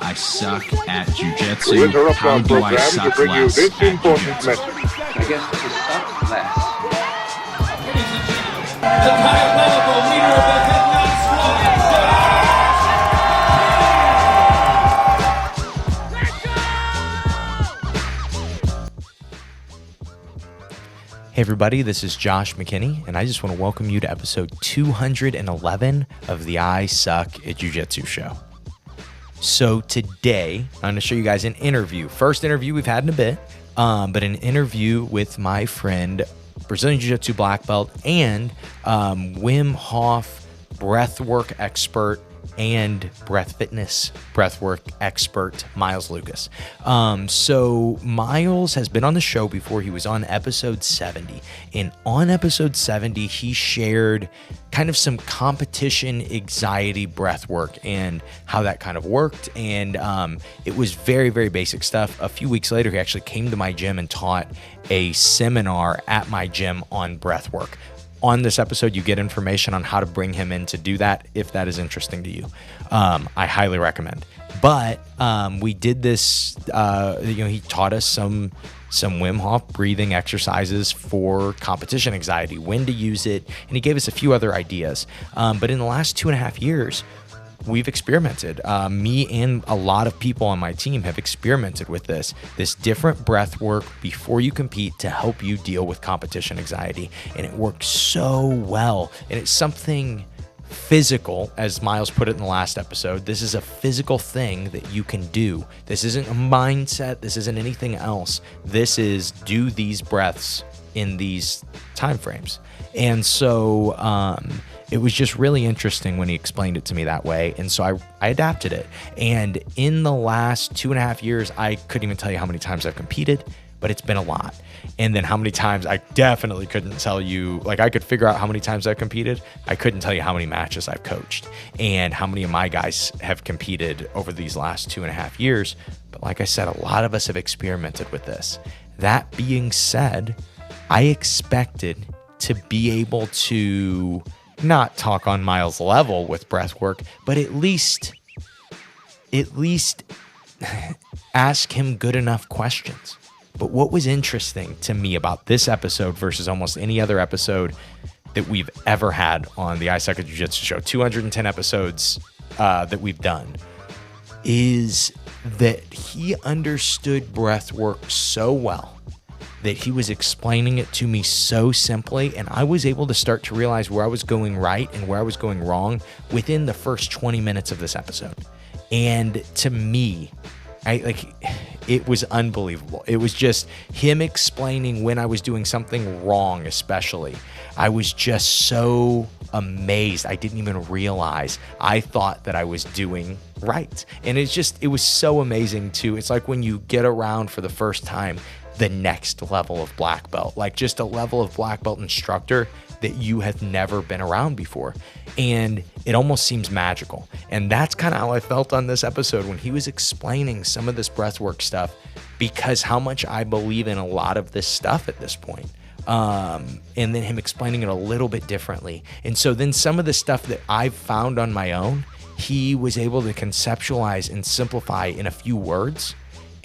I suck at Jiu Jitsu. How do I suck less at Jiu Jitsu? I guess to suck less. The diabolical leader of the head knot Hey everybody, this is Josh McKinney, and I just want to welcome you to episode 211 of the I Suck at Jiu Jitsu show. So today, I'm going to show you guys an interview. First interview we've had in a bit, but an interview with my friend, Brazilian Jiu-Jitsu black belt, and Wim Hof breathwork expert and breathwork expert, Miles Lukas. So Miles has been on the show before. He was on episode 70. And on episode 70, he shared kind of some competition anxiety breathwork and how that kind of worked. And it was very, very basic stuff. A few weeks later, he actually came to my gym and taught a seminar at my gym on breathwork. On this episode, you get information on how to bring him in to do that, if that is interesting to you. I highly recommend. But we did this, he taught us some Wim Hof breathing exercises for competition anxiety, when to use it, and he gave us a few other ideas. But in the last 2.5 years, we've experimented. Me and a lot of people on my team have experimented with this different breath work before you compete to help you deal with competition anxiety. And it works so well. And it's something physical, as Miles put it in the last episode. This is a physical thing that you can do. This isn't a mindset. This isn't anything else. This is do these breaths in these time frames. And so, it was just really interesting when he explained it to me that way. And so I adapted it. And in the last 2.5 years, I couldn't even tell you how many times I've competed, but it's been a lot. And then how many times I definitely couldn't tell you, like I could figure out how many times I've competed. I couldn't tell you how many matches I've coached and how many of my guys have competed over these last 2.5 years. But like I said, a lot of us have experimented with this. That being said, I expected to be able to not talk on Miles' level with breath work, but at least ask him good enough questions. But what was interesting to me about this episode versus almost any other episode that we've ever had on the I Suck at Jiu Jitsu show, 210 episodes that we've done, is that he understood breath work so well that he was explaining it to me so simply, and I was able to start to realize where I was going right and where I was going wrong within the first 20 minutes of this episode. And to me, it was unbelievable. It was just him explaining when I was doing something wrong, especially. I was just so amazed. I didn't even realize. I thought that I was doing right. And it was so amazing too. It's like when you get around for the first time the next level of black belt, like just a level of black belt instructor that you have never been around before. And it almost seems magical. And that's kind of how I felt on this episode when he was explaining some of this breathwork stuff, because how much I believe in a lot of this stuff at this point. And then him explaining it a little bit differently. And so then some of the stuff that I've found on my own, he was able to conceptualize and simplify in a few words.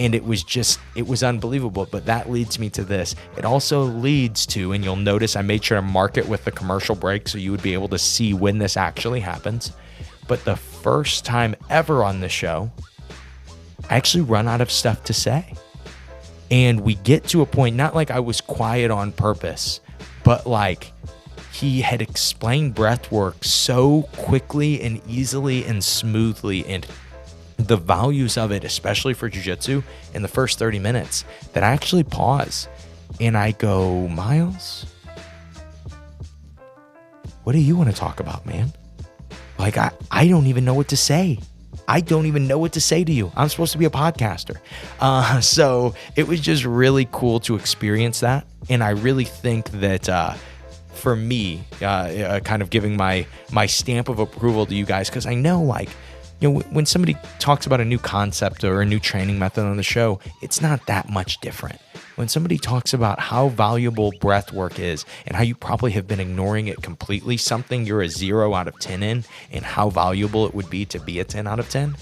And it was unbelievable. But that leads me to this. It also leads to, and you'll notice I made sure to mark it with the commercial break so you would be able to see when this actually happens. But the first time ever on the show, I actually run out of stuff to say. And we get to a point, not like I was quiet on purpose, but like he had explained breath work so quickly and easily and smoothly, and the values of it, especially for jiu-jitsu, in the first 30 minutes, that I actually pause and I go, Miles, what do you want to talk about, man? Like, I don't even know what to say. I don't even know what to say to you. I'm supposed to be a podcaster. So it was just really cool to experience that. And I really think that for me, kind of giving my stamp of approval to you guys, because I know, like, you know, when somebody talks about a new concept or a new training method on the show, it's not that much different. When somebody talks about how valuable breath work is and how you probably have been ignoring it completely, something you're a 0 out of 10 in, and how valuable it would be to be a 10 out of 10,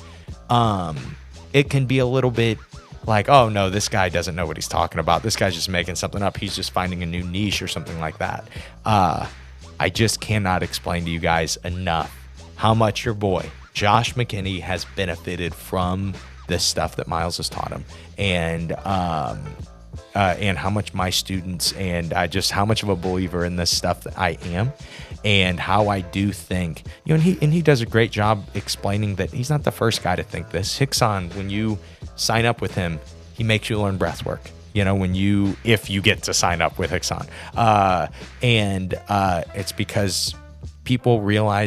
it can be a little bit like, oh no, this guy doesn't know what he's talking about. This guy's just making something up. He's just finding a new niche or something like that. I just cannot explain to you guys enough how much your boy, Josh McKinney, has benefited from this stuff that Miles has taught him. And how much my students and how much of a believer in this stuff that I am, and how I do think, and he does a great job explaining that he's not the first guy to think this. Hickson, when you sign up with him, he makes you learn breath work. If you get to sign up with Hickson, it's because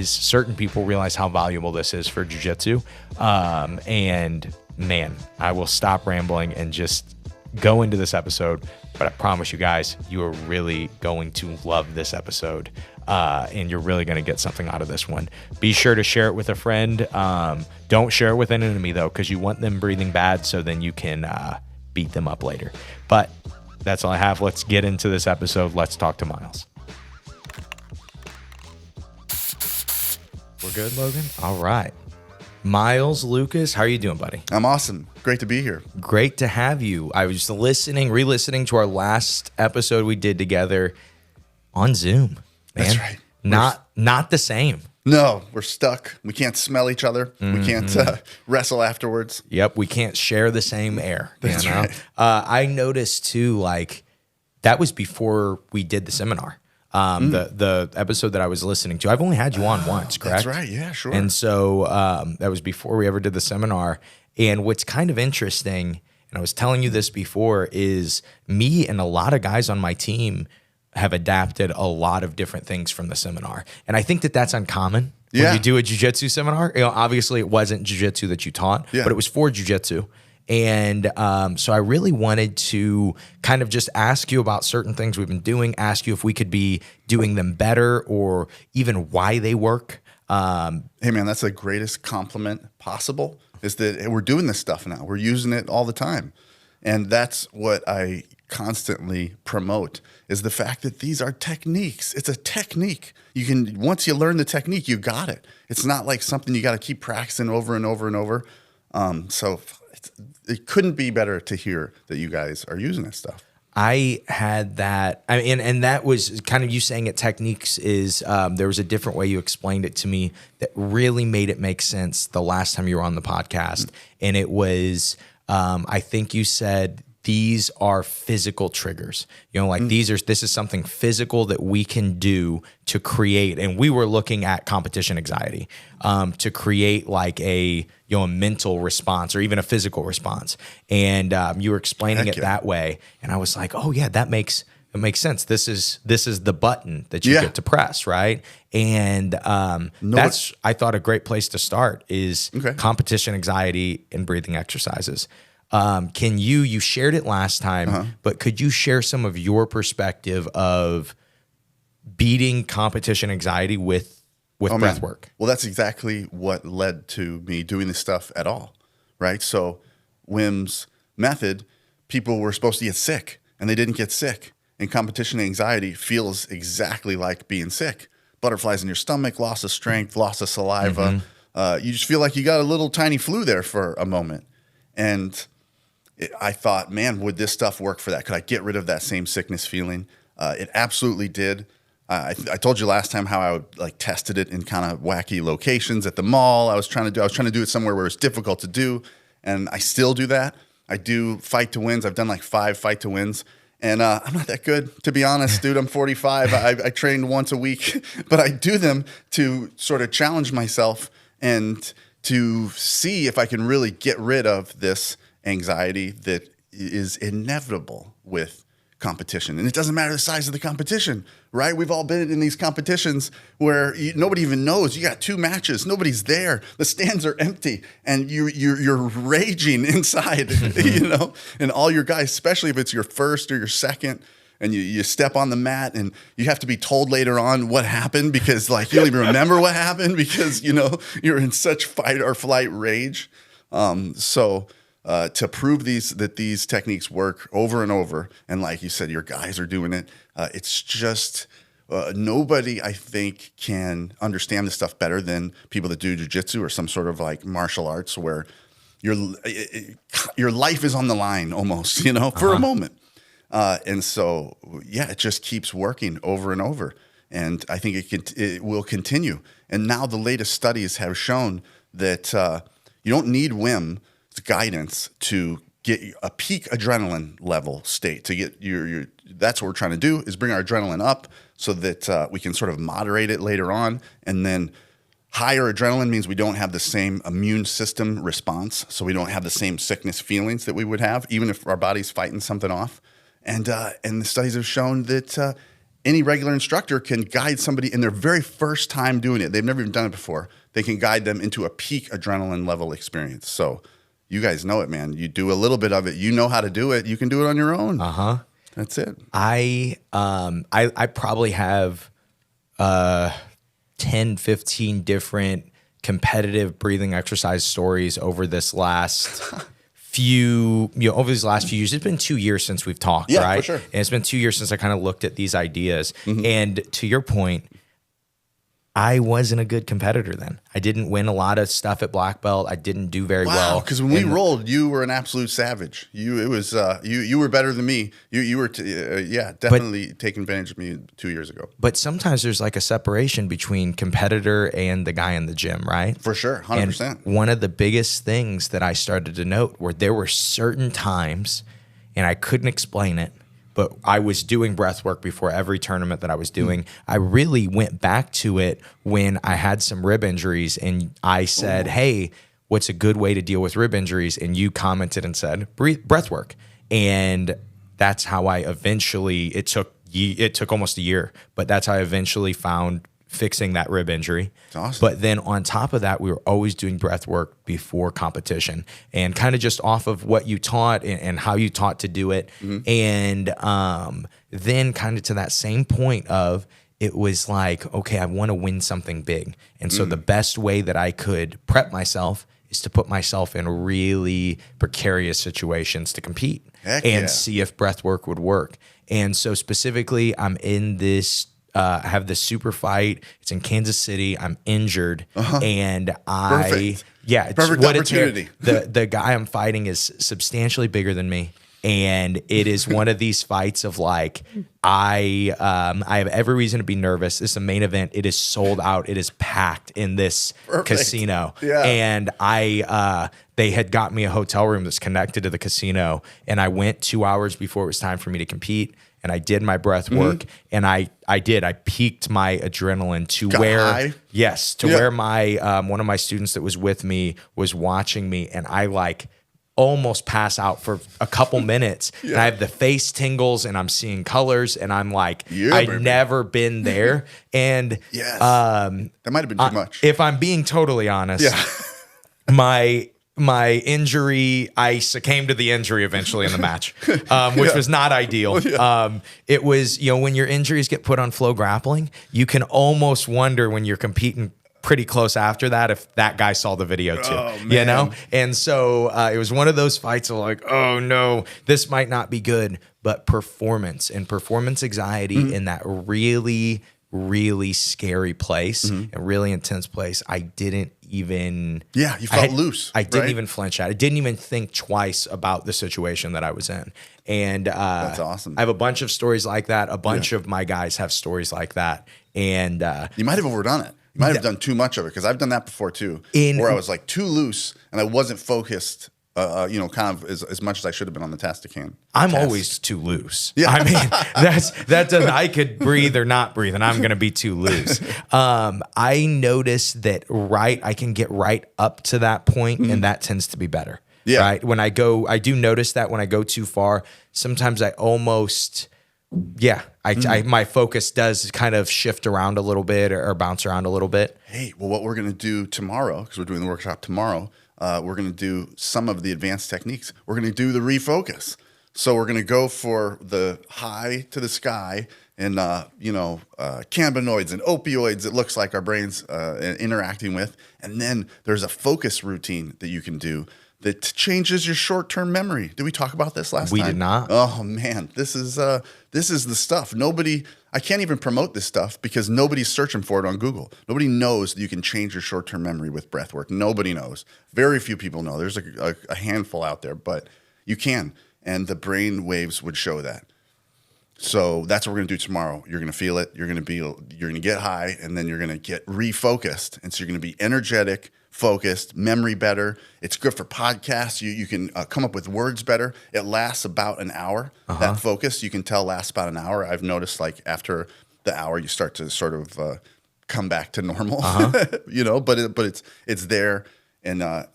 certain people realize how valuable this is for jiu-jitsu. And man, I will stop rambling and just go into this episode, but I promise you guys, you are really going to love this episode, and you're really going to get something out of this one. Be sure to share it with a friend. Don't share it with an enemy, though, because you want them breathing bad so then you can beat them up later. But that's all I have. Let's get into this episode. Let's talk to Miles. We're good, Logan? All right. Miles, Lukas, how are you doing, buddy? I'm awesome. Great to be here. Great to have you. I was re-listening to our last episode we did together on Zoom. Man. That's right. Not the same. No, we're stuck. We can't smell each other. We can't wrestle afterwards. Yep, we can't share the same air. That's right. I noticed too, like, that was before we did the seminar. The episode that I was listening to, I've only had you on once, correct? That's right. Yeah, sure. And so that was before we ever did the seminar. And what's kind of interesting, and I was telling you this before, is me and a lot of guys on my team have adapted a lot of different things from the seminar. And I think that that's uncommon when you do a jiu-jitsu seminar. Obviously it wasn't jiu-jitsu that you taught, but it was for jiu-jitsu. And so I really wanted to kind of just ask you about certain things we've been doing, ask you if we could be doing them better or even why they work. Hey, man, that's the greatest compliment possible, is that we're doing this stuff now. We're using it all the time. And that's what I constantly promote, is the fact that these are techniques. It's a technique. Once you learn the technique, you got it. It's not like something you got to keep practicing over and over and over. So it couldn't be better to hear that you guys are using this stuff. I had that, and that was kind of you saying it. Techniques is there was a different way you explained it to me that really made it make sense the last time you were on the podcast, and it was I think you said these are physical triggers. This is something physical that we can do to create. And we were looking at competition anxiety to create like a mental response or even a physical response. And you were explaining it that way. And I was like, oh yeah, it makes sense. This is the button that you get to press, right? And that's, I thought, a great place to start is competition anxiety and breathing exercises. You shared it last time, but could you share some of your perspective of beating competition anxiety with breath work? Well, that's exactly what led to me doing this stuff at all, right? So Wim's method, people were supposed to get sick and they didn't get sick. And competition anxiety feels exactly like being sick. Butterflies in your stomach, loss of strength, loss of saliva. You just feel like you got a little tiny flu there for a moment. And I thought, man, would this stuff work for that? Could I get rid of that same sickness feeling? It absolutely did. I told you last time how I tested it in kind of wacky locations at the mall. I was trying to do it somewhere where it's difficult to do, and I still do that. I do fight to wins. I've done like 5 fight to wins, and I'm not that good, to be honest, dude. I'm 45. I train once a week, but I do them to sort of challenge myself and to see if I can really get rid of this anxiety that is inevitable with competition. And it doesn't matter the size of the competition, right? We've all been in these competitions where nobody even knows. You got 2 matches, nobody's there, the stands are empty, and you're raging inside, and all your guys, especially if it's your first or your second, and you step on the mat and you have to be told later on what happened because you don't even remember what happened because you're in such fight or flight rage. To prove that these techniques work over and over, and like you said, your guys are doing it. It's just nobody, I think, can understand this stuff better than people that do jiu-jitsu or some sort of like martial arts where your life is on the line almost, for a moment. And so, yeah, it just keeps working over and over. And I think it will continue. And now the latest studies have shown that you don't need Wim's guidance to get a peak adrenaline level state, to get your that's what we're trying to do, is bring our adrenaline up so that we can sort of moderate it later on. And then higher adrenaline means we don't have the same immune system response. So we don't have the same sickness feelings that we would have, even if our body's fighting something off. And the studies have shown that any regular instructor can guide somebody in their very first time doing it. They've never even done it before. They can guide them into a peak adrenaline level experience. So you guys know it, man. You do a little bit of it. You know how to do it. You can do it on your own. That's it. I probably have 10, 15 different competitive breathing exercise stories over this last over these last few years. It's been 2 years since we've talked, right? For sure. And it's been 2 years since I kind of looked at these ideas. And to your point, I wasn't a good competitor then. I didn't win a lot of stuff at black belt. I didn't do very well. Because when we rolled, you were an absolute savage. You were better than me. You were definitely taking advantage of me 2 years ago. But sometimes there's like a separation between competitor and the guy in the gym, right? For sure, 100%. And one of the biggest things that I started to note were there were certain times, and I couldn't explain it, but I was doing breath work before every tournament that I was doing. I really went back to it when I had some rib injuries, and I said, hey, what's a good way to deal with rib injuries? And you commented and said, breath work. And that's how I eventually, it took almost a year, but that's how I eventually found fixing that rib injury. That's awesome. But then on top of that, we were always doing breath work before competition, and kind of just off of what you taught and how you taught to do it. And then kind of to that same point of, it was like, okay, I want to win something big. And so the best way that I could prep myself is to put myself in really precarious situations to compete see if breath work would work. And so specifically, I'm in this I have this super fight. It's in Kansas City. I'm injured, and Perfect opportunity. The guy I'm fighting is substantially bigger than me, and it is one of these fights of like I have every reason to be nervous. This is a main event. It is sold out. It is packed in this casino, and they had got me a hotel room that's connected to the casino, and I went 2 hours before it was time for me to compete. And I did my breath work, and I peaked my adrenaline to where my one of my students that was with me was watching me, and I like almost pass out for a couple minutes. And I have the face tingles, and I'm seeing colors, and I'm like, I've never been there. And that might have been too much. If I'm being totally honest, my injury, I succumbed to the injury eventually in the match, which was not ideal. It was, when your injuries get put on flow grappling, you can almost wonder when you're competing pretty close after that if that guy saw the video too, And so it was one of those fights of like, oh no, this might not be good, but performance anxiety in that really, really scary place and really intense place, I didn't even... you felt loose. I didn't even flinch at it. I didn't even think twice about the situation that I was in. And that's awesome. I have a bunch of stories like that. A bunch of my guys have stories like that. And you might have overdone it. You might have done too much of it, because I've done that before too, where I was like too loose and I wasn't focused kind of as much as I should have been on the Tasticam. I'm always too loose. I mean, that doesn't. I could breathe or not breathe, and I'm going to be too loose. I noticed that I can get right up to that point, and that tends to be better. Right. When I do notice that when I go too far, sometimes I almost. My focus does kind of shift around a little bit or bounce around a little bit. Hey, well, what we're going to do tomorrow, because we're doing the workshop tomorrow, we're going to do some of the advanced techniques. We're going to do the refocus. So we're going to go for the high to the sky and cannabinoids and opioids. It looks like our brains interacting with, and then there's a focus routine that you can do that changes your short-term memory. Did we talk about this last time? We did not. Oh man, this is the stuff. I can't even promote this stuff because nobody's searching for it on Google. Nobody knows that you can change your short-term memory with breath work. Nobody knows. Very few people know. There's a handful out there, but you can. And the brain waves would show that. So that's what we're going to do tomorrow. You're going to feel it. You're going to get high, and then you're going to get refocused. And so you're going to be energetic, focused, memory better. It's good for podcasts. You can come up with words better. It lasts about an hour. That focus, you can tell, lasts about an hour. I've noticed like after the hour, you start to sort of come back to normal, but it's there. And I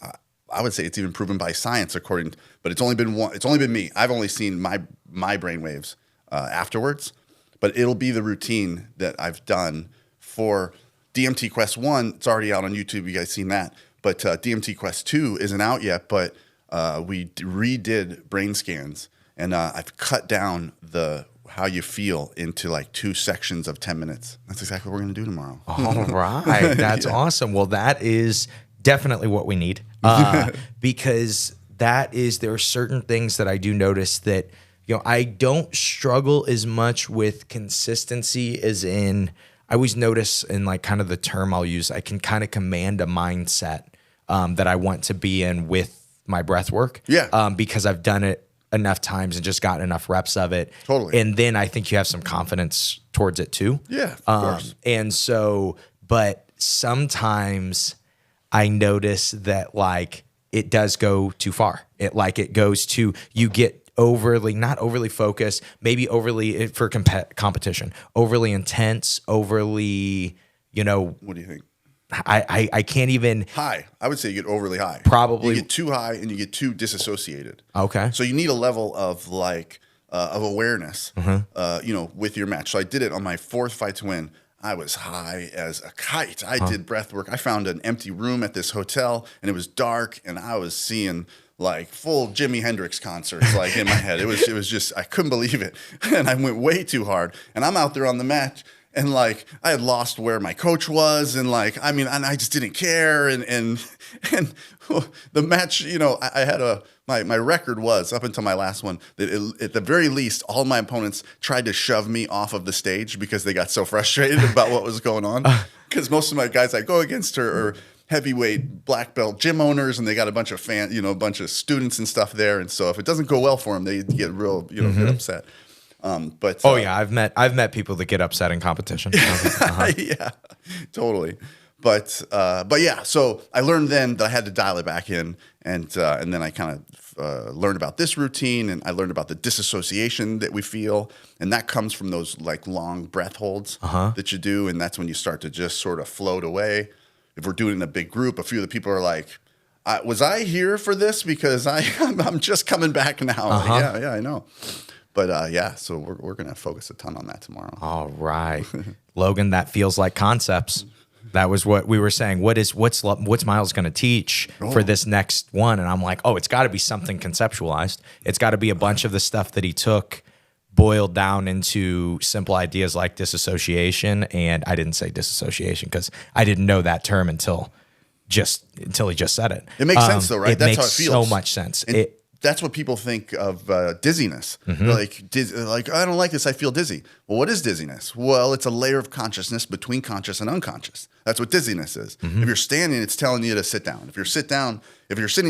would say it's even proven by science but it's only been me. I've only seen my brain waves afterwards, but it'll be the routine that I've done for DMT Quest 1. It's already out on YouTube. You guys seen that. But DMT Quest 2 isn't out yet, but we redid brain scans, and I've cut down how you feel into like 2 sections of 10 minutes. That's exactly what we're going to do tomorrow. All right. That's awesome. Well, that is definitely what we need because there are certain things that I do notice that, I don't struggle as much with consistency as in, I always notice in like kind of the term I'll use, I can kind of command a mindset that I want to be in with my breath work. Yeah. Because I've done it enough times and just gotten enough reps of it. Totally. And then I think you have some confidence towards it too. Yeah, of course. And so, but sometimes I notice that like it does go too far. It goes to, you get not overly focused, maybe overly for competition, overly intense, overly, What do you think? I can't even. High. I would say you get overly high. Probably. You get too high and you get too disassociated. Okay. So you need a level of of awareness, with your match. So I did it on my 4th fight to win. I was high as a kite. I did breath work. I found an empty room at this hotel, and it was dark, and I was seeing like full Jimi Hendrix concerts like in my head. It was just, I couldn't believe it. And I went way too hard. And I'm out there on the match, and like I had lost where my coach was, and like and I just didn't care. And the match, I had my record was up until my last one that at the very least all my opponents tried to shove me off of the stage because they got so frustrated about what was going on. Because most of my guys I go against are heavyweight black belt gym owners, and they got a bunch of fans, a bunch of students and stuff there. And so if it doesn't go well for them, they get real, get upset. Yeah, I've met people that get upset in competition. Yeah, totally. But yeah, so I learned then that I had to dial it back in, and then I kind of learned about this routine, and I learned about the disassociation that we feel, and that comes from those like long breath holds that you do, and that's when you start to just sort of float away. If we're doing it in a big group, a few of the people are like, was I here for this? Because I'm just coming back now. Like, yeah, I know. But so we're going to focus a ton on that tomorrow. All right. Logan, that feels like concepts. That was what we were saying. What's Miles going to teach for this next one? And I'm like, it's got to be something conceptualized. It's got to be a bunch of the stuff that he took boiled down into simple ideas like disassociation. And I didn't say disassociation because I didn't know that term until he just said it. It makes sense though, right? That's how it feels. So much sense. That's what people think of dizziness. They're like, I don't like this. I feel dizzy. Well, what is dizziness? Well, it's a layer of consciousness between conscious and unconscious. That's what dizziness is. If you're standing, it's telling you to sit down. If you're sitting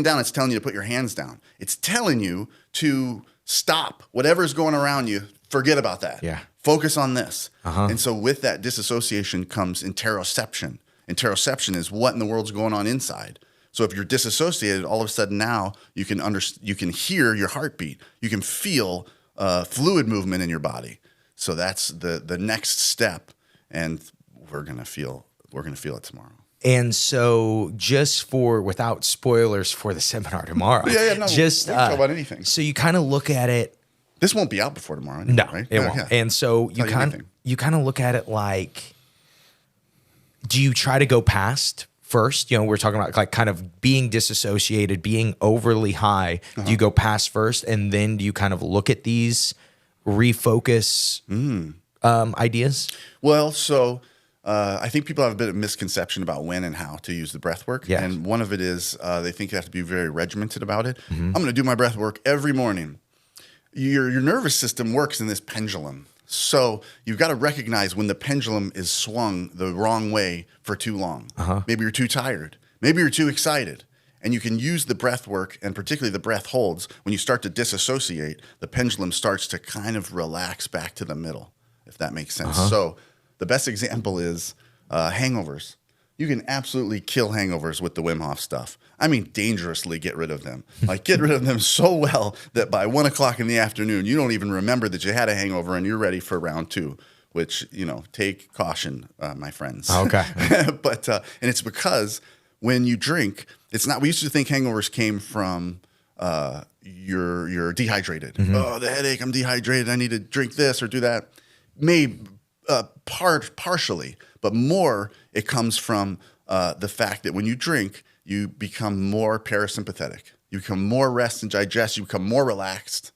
down, it's telling you to put your hands down. It's telling you to stop whatever's going around you. Forget about that. Yeah. Focus on this. And so with that disassociation comes interoception. Interoception is what in the world's going on inside. So if you're disassociated, all of a sudden now you can hear your heartbeat. You can feel fluid movement in your body. So that's the next step, and we're gonna feel it tomorrow. And so, without spoilers for the seminar tomorrow, no, we can talk about anything. So you kind of look at it. This won't be out before tomorrow, anyway, no, right? It won't. Yeah. And so you kind of look at it like, do you try to go past? First, we're talking about like kind of being disassociated, being overly high. Do you go past first, and then do you kind of look at these refocus ideas? Well, so I think people have a bit of misconception about when and how to use the breath work. Yeah. And one of it is they think you have to be very regimented about it. I'm going to do my breath work every morning. Your nervous system works in this pendulum. So you've got to recognize when the pendulum is swung the wrong way for too long. Maybe you're too tired. Maybe you're too excited. And you can use the breath work, and particularly the breath holds, when you start to disassociate, the pendulum starts to kind of relax back to the middle, if that makes sense. So the best example is hangovers. You can absolutely kill hangovers with the Wim Hof stuff. I mean, dangerously get rid of them. Like, get rid of them so well that by 1 o'clock in the afternoon, you don't even remember that you had a hangover and you're ready for round 2, which, take caution, my friends. Okay. But, and it's because when you drink, it's not, we used to think hangovers came from you're dehydrated. Oh, the headache, I'm dehydrated. I need to drink this or do that. Partially, but more it comes from the fact that when you drink, you become more parasympathetic. You become more rest and digest. You become more relaxed.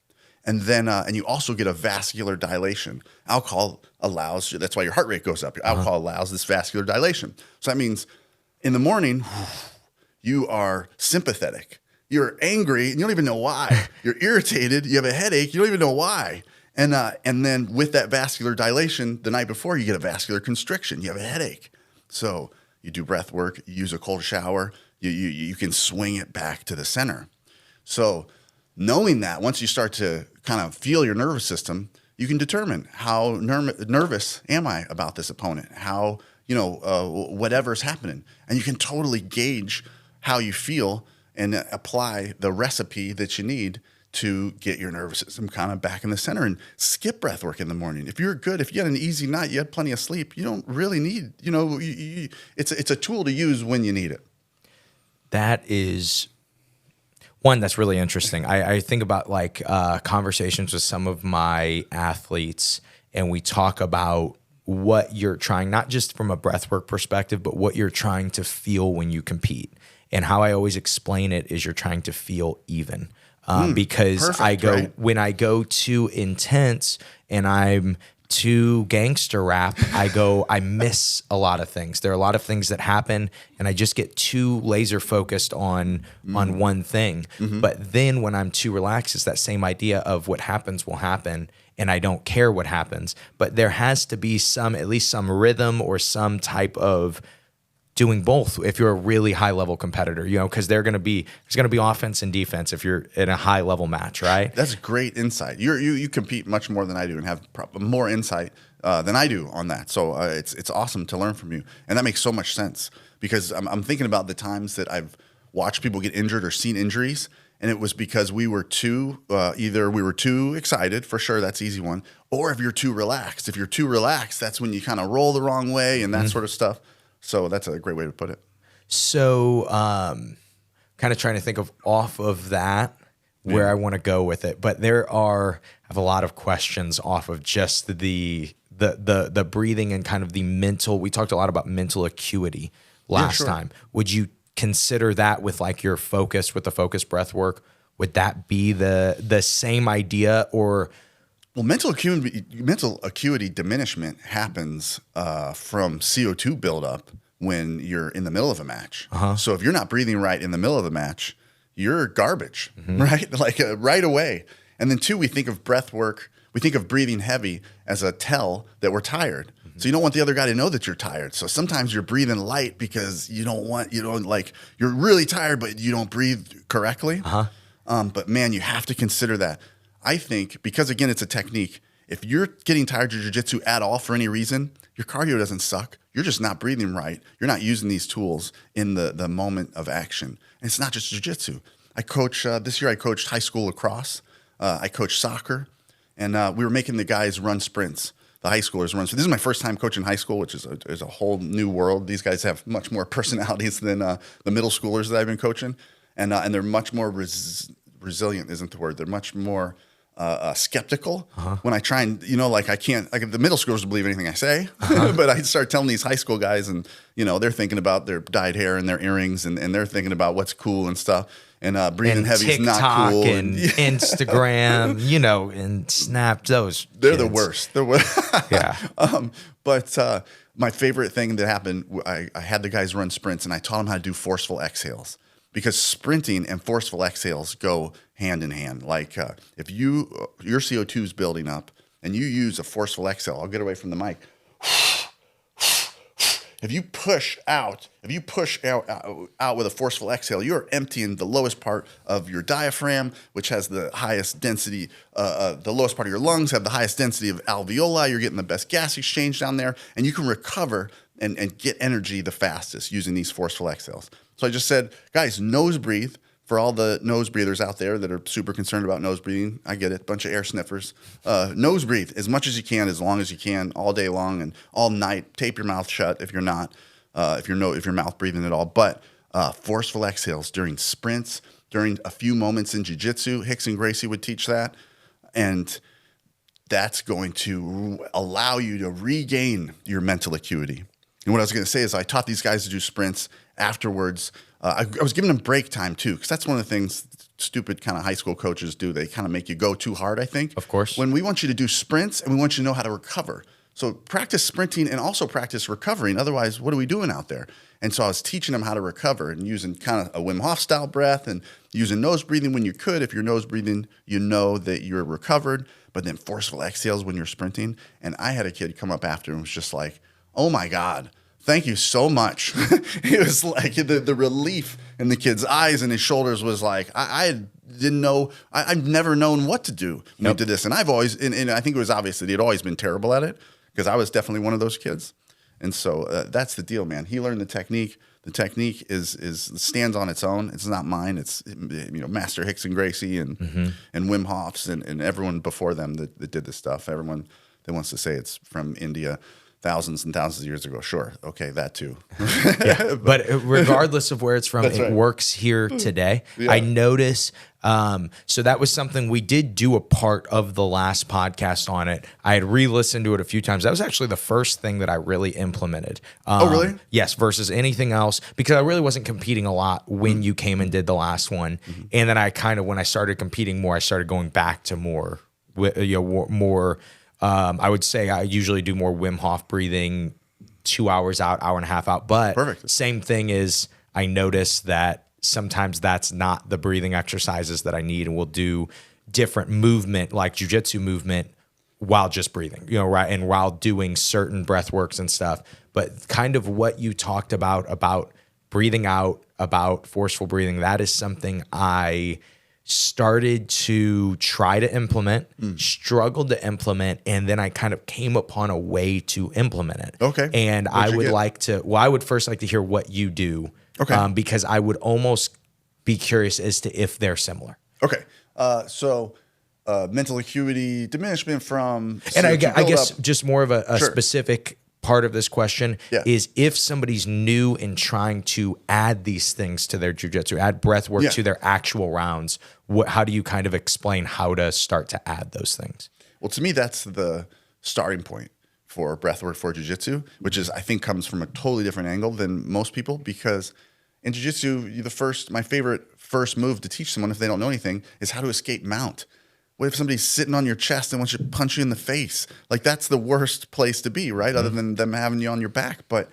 And then, and you also get a vascular dilation. Alcohol allows, that's why your heart rate goes up. Alcohol allows this vascular dilation. So that means in the morning, you are sympathetic. You're angry, and you don't even know why. You're irritated. You have a headache. You don't even know why. And then with that vascular dilation, the night before, you get a vascular constriction. You have a headache. So you do breath work. You use a cold shower. You can swing it back to the center. So knowing that, once you start to kind of feel your nervous system, you can determine how nervous am I about this opponent, how, whatever's happening. And you can totally gauge how you feel and apply the recipe that you need to get your nervous system kind of back in the center, and skip breath work in the morning. If you're good, if you had an easy night, you had plenty of sleep, you don't really need, it's a tool to use when you need it. That is one that's really interesting. I think about like conversations with some of my athletes, and we talk about what you're trying, not just from a breathwork perspective, but what you're trying to feel when you compete. And how I always explain it is you're trying to feel even. Because perfect, when I go too intense and I'm too gangster rap, I miss a lot of things. There are a lot of things that happen, and I just get too laser focused on one thing. But then when I'm too relaxed, it's that same idea of what happens will happen, and I don't care what happens. But there has to be at least some rhythm or some type of doing both if you're a really high level competitor, because there's going to be offense and defense if you're in a high level match, right? That's great insight. You compete much more than I do and have more insight than I do on that. So it's awesome to learn from you, and that makes so much sense because I'm thinking about the times that I've watched people get injured or seen injuries, and it was because we were too either we were too excited, for sure, that's an easy one, or if you're too relaxed. If you're too relaxed, that's when you kind of roll the wrong way and that sort of stuff. So that's a great way to put it. So kind of trying to think of off of that where I want to go with it. But I have a lot of questions off of just the breathing and kind of the mental. We talked a lot about mental acuity last time. Would you consider that with like your focus, with the focus breath work? Would that be the same idea, or? Well, mental acuity diminishment happens from CO2 buildup when you're in the middle of a match. So if you're not breathing right in the middle of the match, you're garbage, right? Like right away. And then 2, we think of breath work. We think of breathing heavy as a tell that we're tired. So you don't want the other guy to know that you're tired. So sometimes you're breathing light because you're really tired, but you don't breathe correctly. But man, you have to consider that. I think, because again, it's a technique. If you're getting tired of jiu-jitsu at all for any reason, your cardio doesn't suck. You're just not breathing right. You're not using these tools in the moment of action. And it's not just jiu-jitsu. I coach, this year I coached high school lacrosse. I coached soccer. And we were making the guys run sprints, the high schoolers run. So this is my first time coaching high school, which is a whole new world. These guys have much more personalities than the middle schoolers that I've been coaching. And they're much more resilient isn't the word. They're much more skeptical when I try and, I can't, the middle schoolers will believe anything I say, but I start telling these high school guys and, they're thinking about their dyed hair and their earrings and they're thinking about what's cool and stuff. and breathing and heavy is TikTok not cool. and Instagram, and Snap. Those They're the kids. worst. They're worst. Yeah. But my favorite thing that happened, I had the guys run sprints, and I taught them how to do forceful exhales, because sprinting and forceful exhales go hand in hand. Like if your CO2 is building up and you use a forceful exhale, I'll get away from the mic. If you push out with a forceful exhale, you're emptying the lowest part of your diaphragm, which has the highest density. The lowest part of your lungs have the highest density of alveoli. You're getting the best gas exchange down there, and you can recover and get energy the fastest using these forceful exhales. So I just said, guys, nose breathe. For all the nose breathers out there that are super concerned about nose breathing, I get it. Bunch of air sniffers. Nose breathe as much as you can, as long as you can, all day long and all night. Tape your mouth shut if you're not, if you're mouth breathing at all. But forceful exhales during sprints, during a few moments in Jiu Jitsu. Hicks and Gracie would teach that, and that's going to allow you to regain your mental acuity. And what I was going to say is, I taught these guys to do sprints afterwards. I was giving them break time too, because that's one of the things stupid kind of high school coaches do. They kind of make you go too hard, I think. Of course. When we want you to do sprints and we want you to know how to recover. So practice sprinting and also practice recovering. Otherwise, what are we doing out there? And so I was teaching them how to recover and using kind of a Wim Hof style breath and using nose breathing when you could. If you're nose breathing, you know that you're recovered, but then forceful exhales when you're sprinting. And I had a kid come up after and was just like, oh my God, thank you so much. It was like the relief in the kid's eyes and his shoulders was like, I didn't know, I've never known what to do when I did this. And I've always, and I think it was obvious that he'd always been terrible at it, because I was definitely one of those kids. And so that's the deal, man. He learned the technique. The technique stands on its own. It's not mine. It's Master Hicks and Gracie and Wim Hof's and everyone before them that did this stuff. Everyone that wants to say it's from India thousands and thousands of years ago. Sure. Okay, that too. Yeah, but regardless of where it's from, it works here today. Yeah. I notice, so that was something we did do a part of the last podcast on it. I had re-listened to it a few times. That was actually the first thing that I really implemented. Oh, really? Yes, versus anything else, because I really wasn't competing a lot when you came and did the last one. And then I kind of, when I started competing more, I started going back to more, I would say I usually do more Wim Hof breathing, 2 hours out, hour and a half out. But Perfect. Same thing is, I notice that sometimes that's not the breathing exercises that I need, and we'll do different movement, like Jiu Jitsu movement, while just breathing, right? And while doing certain breath works and stuff. But kind of what you talked about breathing out, about forceful breathing, that is something I started to try to implement, struggled to implement, and then I kind of came upon a way to implement it. Okay. And I would first like to hear what you do. Okay. Because I would almost be curious as to if they're similar. Okay. So mental acuity diminishment from And I CO2 guess buildup. just more of a Sure. specific part of this question is, if somebody's new in trying to add these things to their jiu-jitsu, add breath work to their actual rounds, how do you kind of explain how to start to add those things? Well, to me, that's the starting point for breathwork for jiu-jitsu, which is, I think, comes from a totally different angle than most people, because in jiu-jitsu, my favorite first move to teach someone if they don't know anything is how to escape mount. What if somebody's sitting on your chest and wants to punch you in the face? Like, that's the worst place to be, right? Other than them having you on your back. But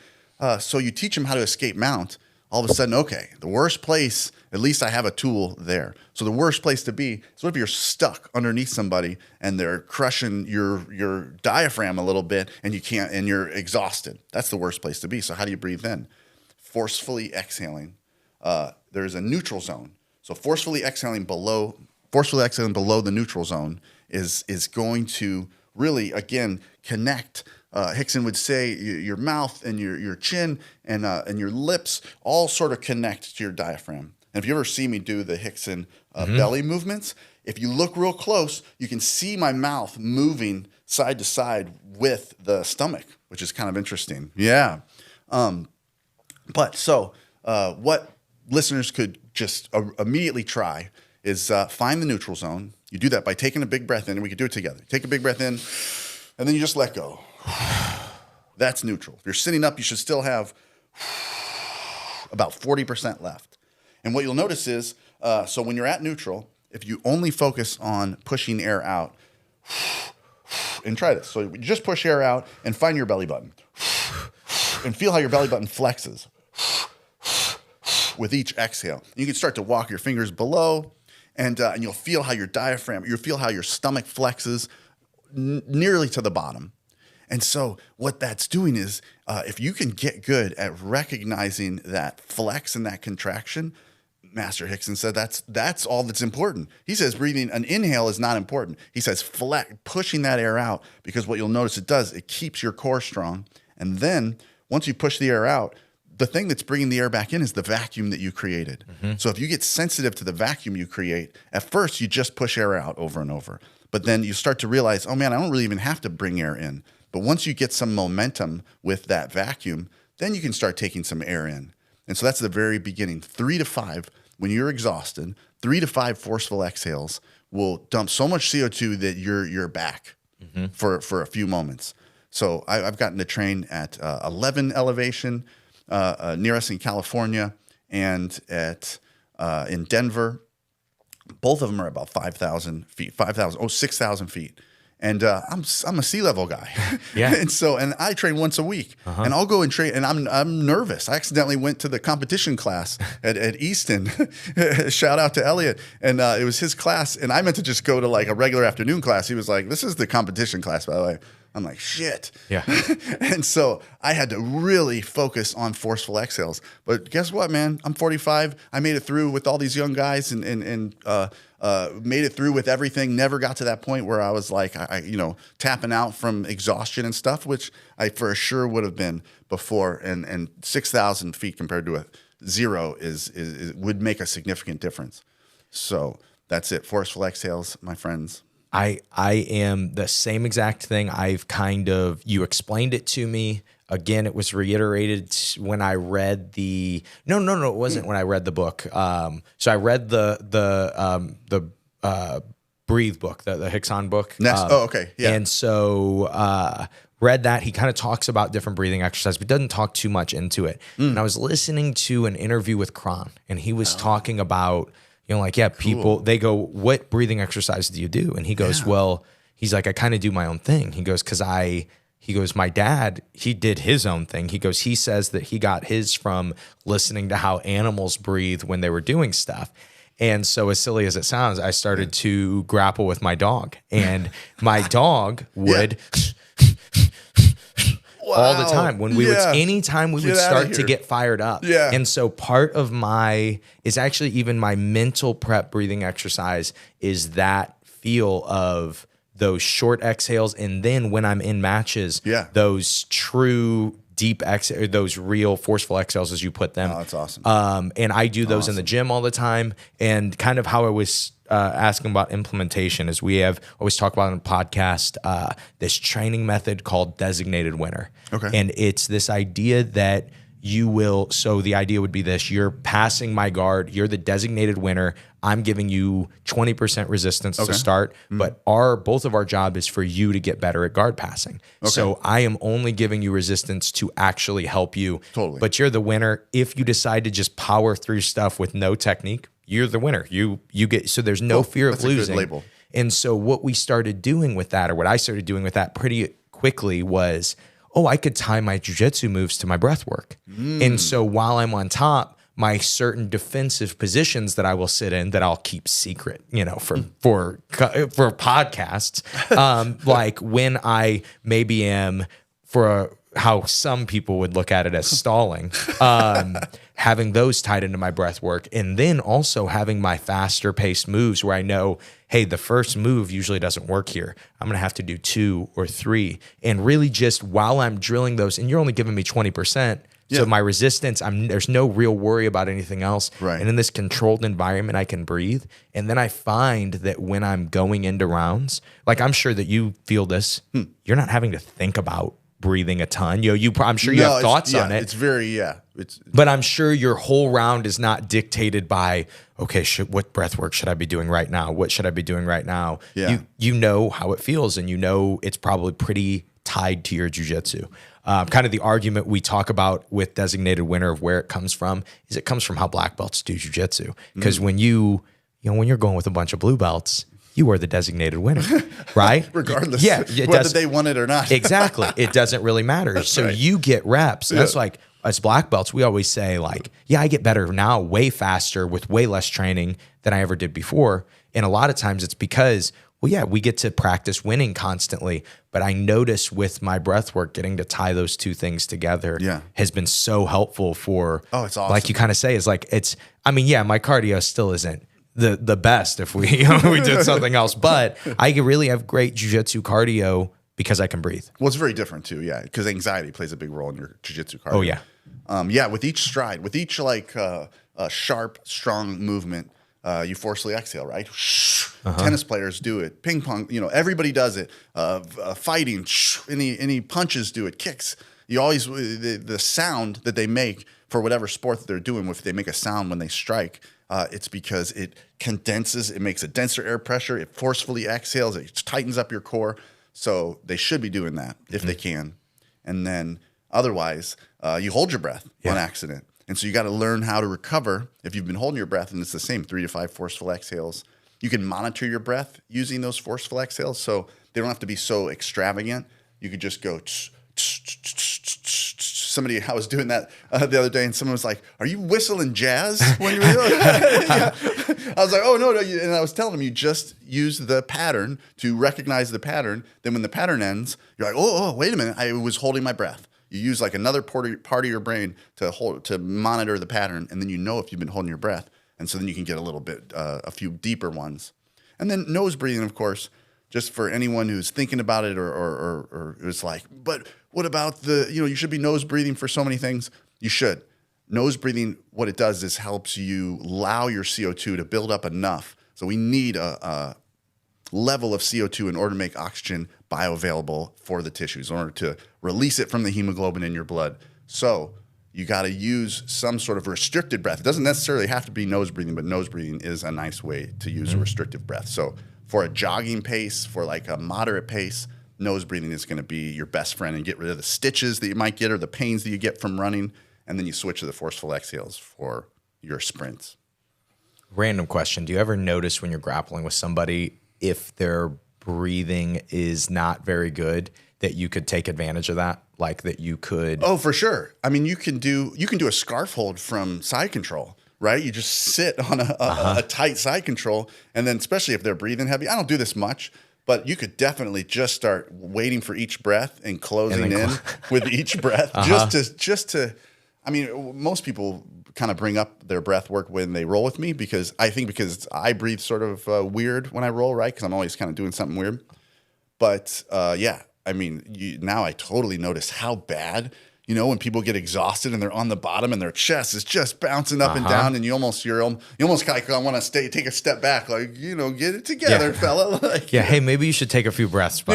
so you teach them how to escape mount. All of a sudden, okay, the worst place, at least I have a tool there. So the worst place to be is, what if you're stuck underneath somebody and they're crushing your diaphragm a little bit and you can't, and you're exhausted? That's the worst place to be. So how do you breathe then? Forcefully exhaling. There's a neutral zone. So forcefully exhaling below the neutral zone is going to really, again, connect. Hickson would say your mouth and your chin and your lips all sort of connect to your diaphragm. And if you ever see me do the Hickson belly movements, if you look real close, you can see my mouth moving side to side with the stomach, which is kind of interesting. Yeah. But what listeners could just immediately try is find the neutral zone. You do that by taking a big breath in, and we could do it together. Take a big breath in, and then you just let go. That's neutral. If you're sitting up, you should still have about 40% left. And what you'll notice is So when you're at neutral, if you only focus on pushing air out, and try this. So you just push air out and find your belly button. And feel how your belly button flexes with each exhale. You can start to walk your fingers below, and you'll feel how your diaphragm, you'll feel how your stomach flexes nearly to the bottom. And so what that's doing is, if you can get good at recognizing that flex and that contraction, Master Hickson said that's all that's important. He says breathing, an inhale is not important. He says pushing that air out, because what you'll notice it does, it keeps your core strong. And then once you push the air out, the thing that's bringing the air back in is the vacuum that you created. So if you get sensitive to the vacuum you create, at first you just push air out over and over. But then you start to realize, oh man, I don't really even have to bring air in. But once you get some momentum with that vacuum, then you can start taking some air in. And so that's the very beginning. 3 to 5, when you're exhausted, 3 to 5 forceful exhales will dump so much CO2 that you're back for a few moments. So I've gotten to train at 11 elevation near us in California, and in Denver. Both of them are about 5,000 feet, 6,000 feet. And I'm a sea level guy. Yeah. and I train once a week, and I'll go and train, and I'm nervous. I accidentally went to the competition class at Easton. Shout out to Elliot. And it was his class, and I meant to just go to like a regular afternoon class. He was like, "This is the competition class, by the way." I'm like, shit. Yeah. And so I had to really focus on forceful exhales. But guess what, man? I'm 45. I made it through with all these young guys, and made it through with everything. Never got to that point where I was like, tapping out from exhaustion and stuff, which I for sure would have been before. And 6,000 feet compared to a 0 is would make a significant difference. So that's it. Forceful exhales, my friends. I am the same exact thing. You explained it to me. Again, it was reiterated when I read it wasn't when I read the book. So I read the Breathe book, the Hickson book. Okay. Yeah. And so read that. He kind of talks about different breathing exercises, but doesn't talk too much into it. And I was listening to an interview with Kron, and he was talking about, people, they go, "What breathing exercise do you do?" And he goes, "Well," he's like, "I kind of do my own thing." He goes, "My dad, he did his own thing." He goes, he says that he got his from listening to how animals breathe when they were doing stuff. And so, as silly as it sounds, I started to grapple with my dog, and my dog would all the time when anytime we would start to get fired up. Yeah. And so part of is actually even my mental prep breathing exercise is that feel of those short exhales. And then when I'm in matches, those true deep exhales, those real forceful exhales, as you put them. Oh, that's awesome. And I do those in the gym all the time. And kind of how I was asking about implementation is we have always talked about on the podcast this training method called designated winner. Okay. And it's this idea that so the idea would be this: you're passing my guard, you're the designated winner, I'm giving you 20% resistance to start, but both of our job is for you to get better at guard passing. Okay. So I am only giving you resistance to actually help you. Totally. But you're the winner. If you decide to just power through stuff with no technique, you're the winner. You get, so there's no fear of losing. A good label. And so what we started doing with that, or what I started doing with that pretty quickly was, I could tie my jiu-jitsu moves to my breath work. And so while I'm on top, my certain defensive positions that I will sit in that I'll keep secret, for podcasts, like when I maybe am how some people would look at it as stalling, having those tied into my breath work, and then also having my faster paced moves where I know, hey, the first move usually doesn't work here. I'm going to have to do 2 or 3. And really just while I'm drilling those, and you're only giving me 20%, so my resistance, there's no real worry about anything else. Right. And in this controlled environment, I can breathe. And then I find that when I'm going into rounds, like I'm sure that you feel this, you're not having to think about breathing a ton. I'm sure you have thoughts on it. It's very, but I'm sure your whole round is not dictated by, okay, what breath work should I be doing right now? What should I be doing right now? Yeah. You know how it feels, and it's probably pretty tied to your jiu-jitsu. Kind of the argument we talk about with designated winner of where it comes from is it comes from how black belts do jiu-jitsu. Because when when you're going with a bunch of blue belts, you are the designated winner, right? Regardless, yeah, whether they want it or not. Exactly. It doesn't really matter. So right. you get reps. That's like, as black belts, we always say like, yeah, I get better now way faster with way less training than I ever did before. And a lot of times it's because, well, yeah, we get to practice winning constantly. But I notice with my breath work, getting to tie those two things together has been so helpful for, it's awesome. like you kind of say, is like, my cardio still isn't the best if we we did something else, but I really have great jiu-jitsu cardio because I can breathe. Well, it's very different too, yeah, because anxiety plays a big role in your jiu-jitsu cardio. Oh yeah. With each stride, with each sharp, strong movement, you forcefully exhale, right? Tennis players do it. Ping pong, everybody does it. Fighting, any punches do it. Kicks. You always the sound that they make for whatever sport that they're doing. If they make a sound when they strike, it's because it condenses. It makes a denser air pressure. It forcefully exhales. It tightens up your core. So they should be doing that if they can. And then otherwise, you hold your breath on accident. And so you got to learn how to recover if you've been holding your breath. And it's the same 3 to 5 forceful exhales. You can monitor your breath using those forceful exhales. So they don't have to be so extravagant. You could just go. I was doing that the other day, and someone was like, "Are you whistling jazz when you're?" I was like, "Oh no!" And I was telling them, you just use the pattern to recognize the pattern. Then when the pattern ends, you're like, "Oh, wait a minute! I was holding my breath." You use like another part of your brain to monitor the pattern, and then you know if you've been holding your breath, and so then you can get a few deeper ones, and then nose breathing, of course. Just for anyone who's thinking about it or it's like, but what about you should be nose breathing for so many things. You should. Nose breathing, what it does is helps you allow your CO2 to build up enough. So we need a level of CO2 in order to make oxygen bioavailable for the tissues, in order to release it from the hemoglobin in your blood. So you got to use some sort of restricted breath. It doesn't necessarily have to be nose breathing, but nose breathing is a nice way to use a restrictive breath. So for a jogging pace, for like a moderate pace, nose breathing is going to be your best friend and get rid of the stitches that you might get or the pains that you get from running. And then you switch to the forceful exhales for your sprints. Random question. Do you ever notice when you're grappling with somebody, if their breathing is not very good, that you could take advantage of that? Like that you could... Oh, for sure. I mean, you can do a scarf hold from side control. Right? You just sit on a tight side control, and then especially if they're breathing heavy. I don't do this much, but you could definitely just start waiting for each breath and closing in with each breath. Just to, I mean, most people kind of bring up their breath work when they roll with me because I breathe sort of weird when I roll, right? Because I'm always kind of doing something weird. But I mean, now I totally notice how bad. When people get exhausted and they're on the bottom and their chest is just bouncing up and down, and you almost like want to take a step back, like get it together, fella. Like, hey, maybe you should take a few breaths. But,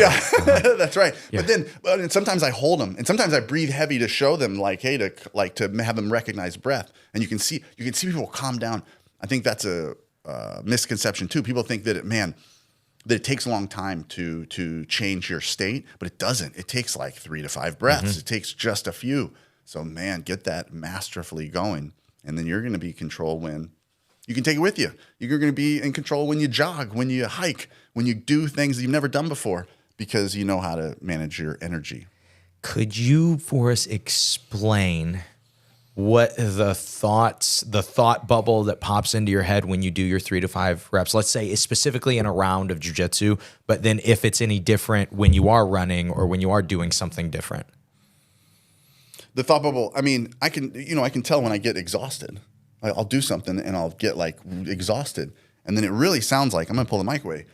that's right. Yeah. But then sometimes I hold them, and sometimes I breathe heavy to show them, like, hey, to have them recognize breath, and you can see people calm down. I think that's a misconception too. People think that that it takes a long time to change your state, but it doesn't. It takes like 3 to 5 breaths. It takes just a few. So, man, get that masterfully going, and then you're going to be in control when you can take it with you. You're going to be in control when you jog, when you hike, when you do things that you've never done before because you know how to manage your energy. Could you, for us, explain what the thought bubble that pops into your head when you do your 3 to 5 reps, let's say, is specifically in a round of jiu-jitsu, but then if it's any different when you are running or when you are doing something different? The thought bubble, I mean, I can tell when I get exhausted. I'll do something and I'll get like exhausted. And then it really sounds like, I'm going to pull the mic away.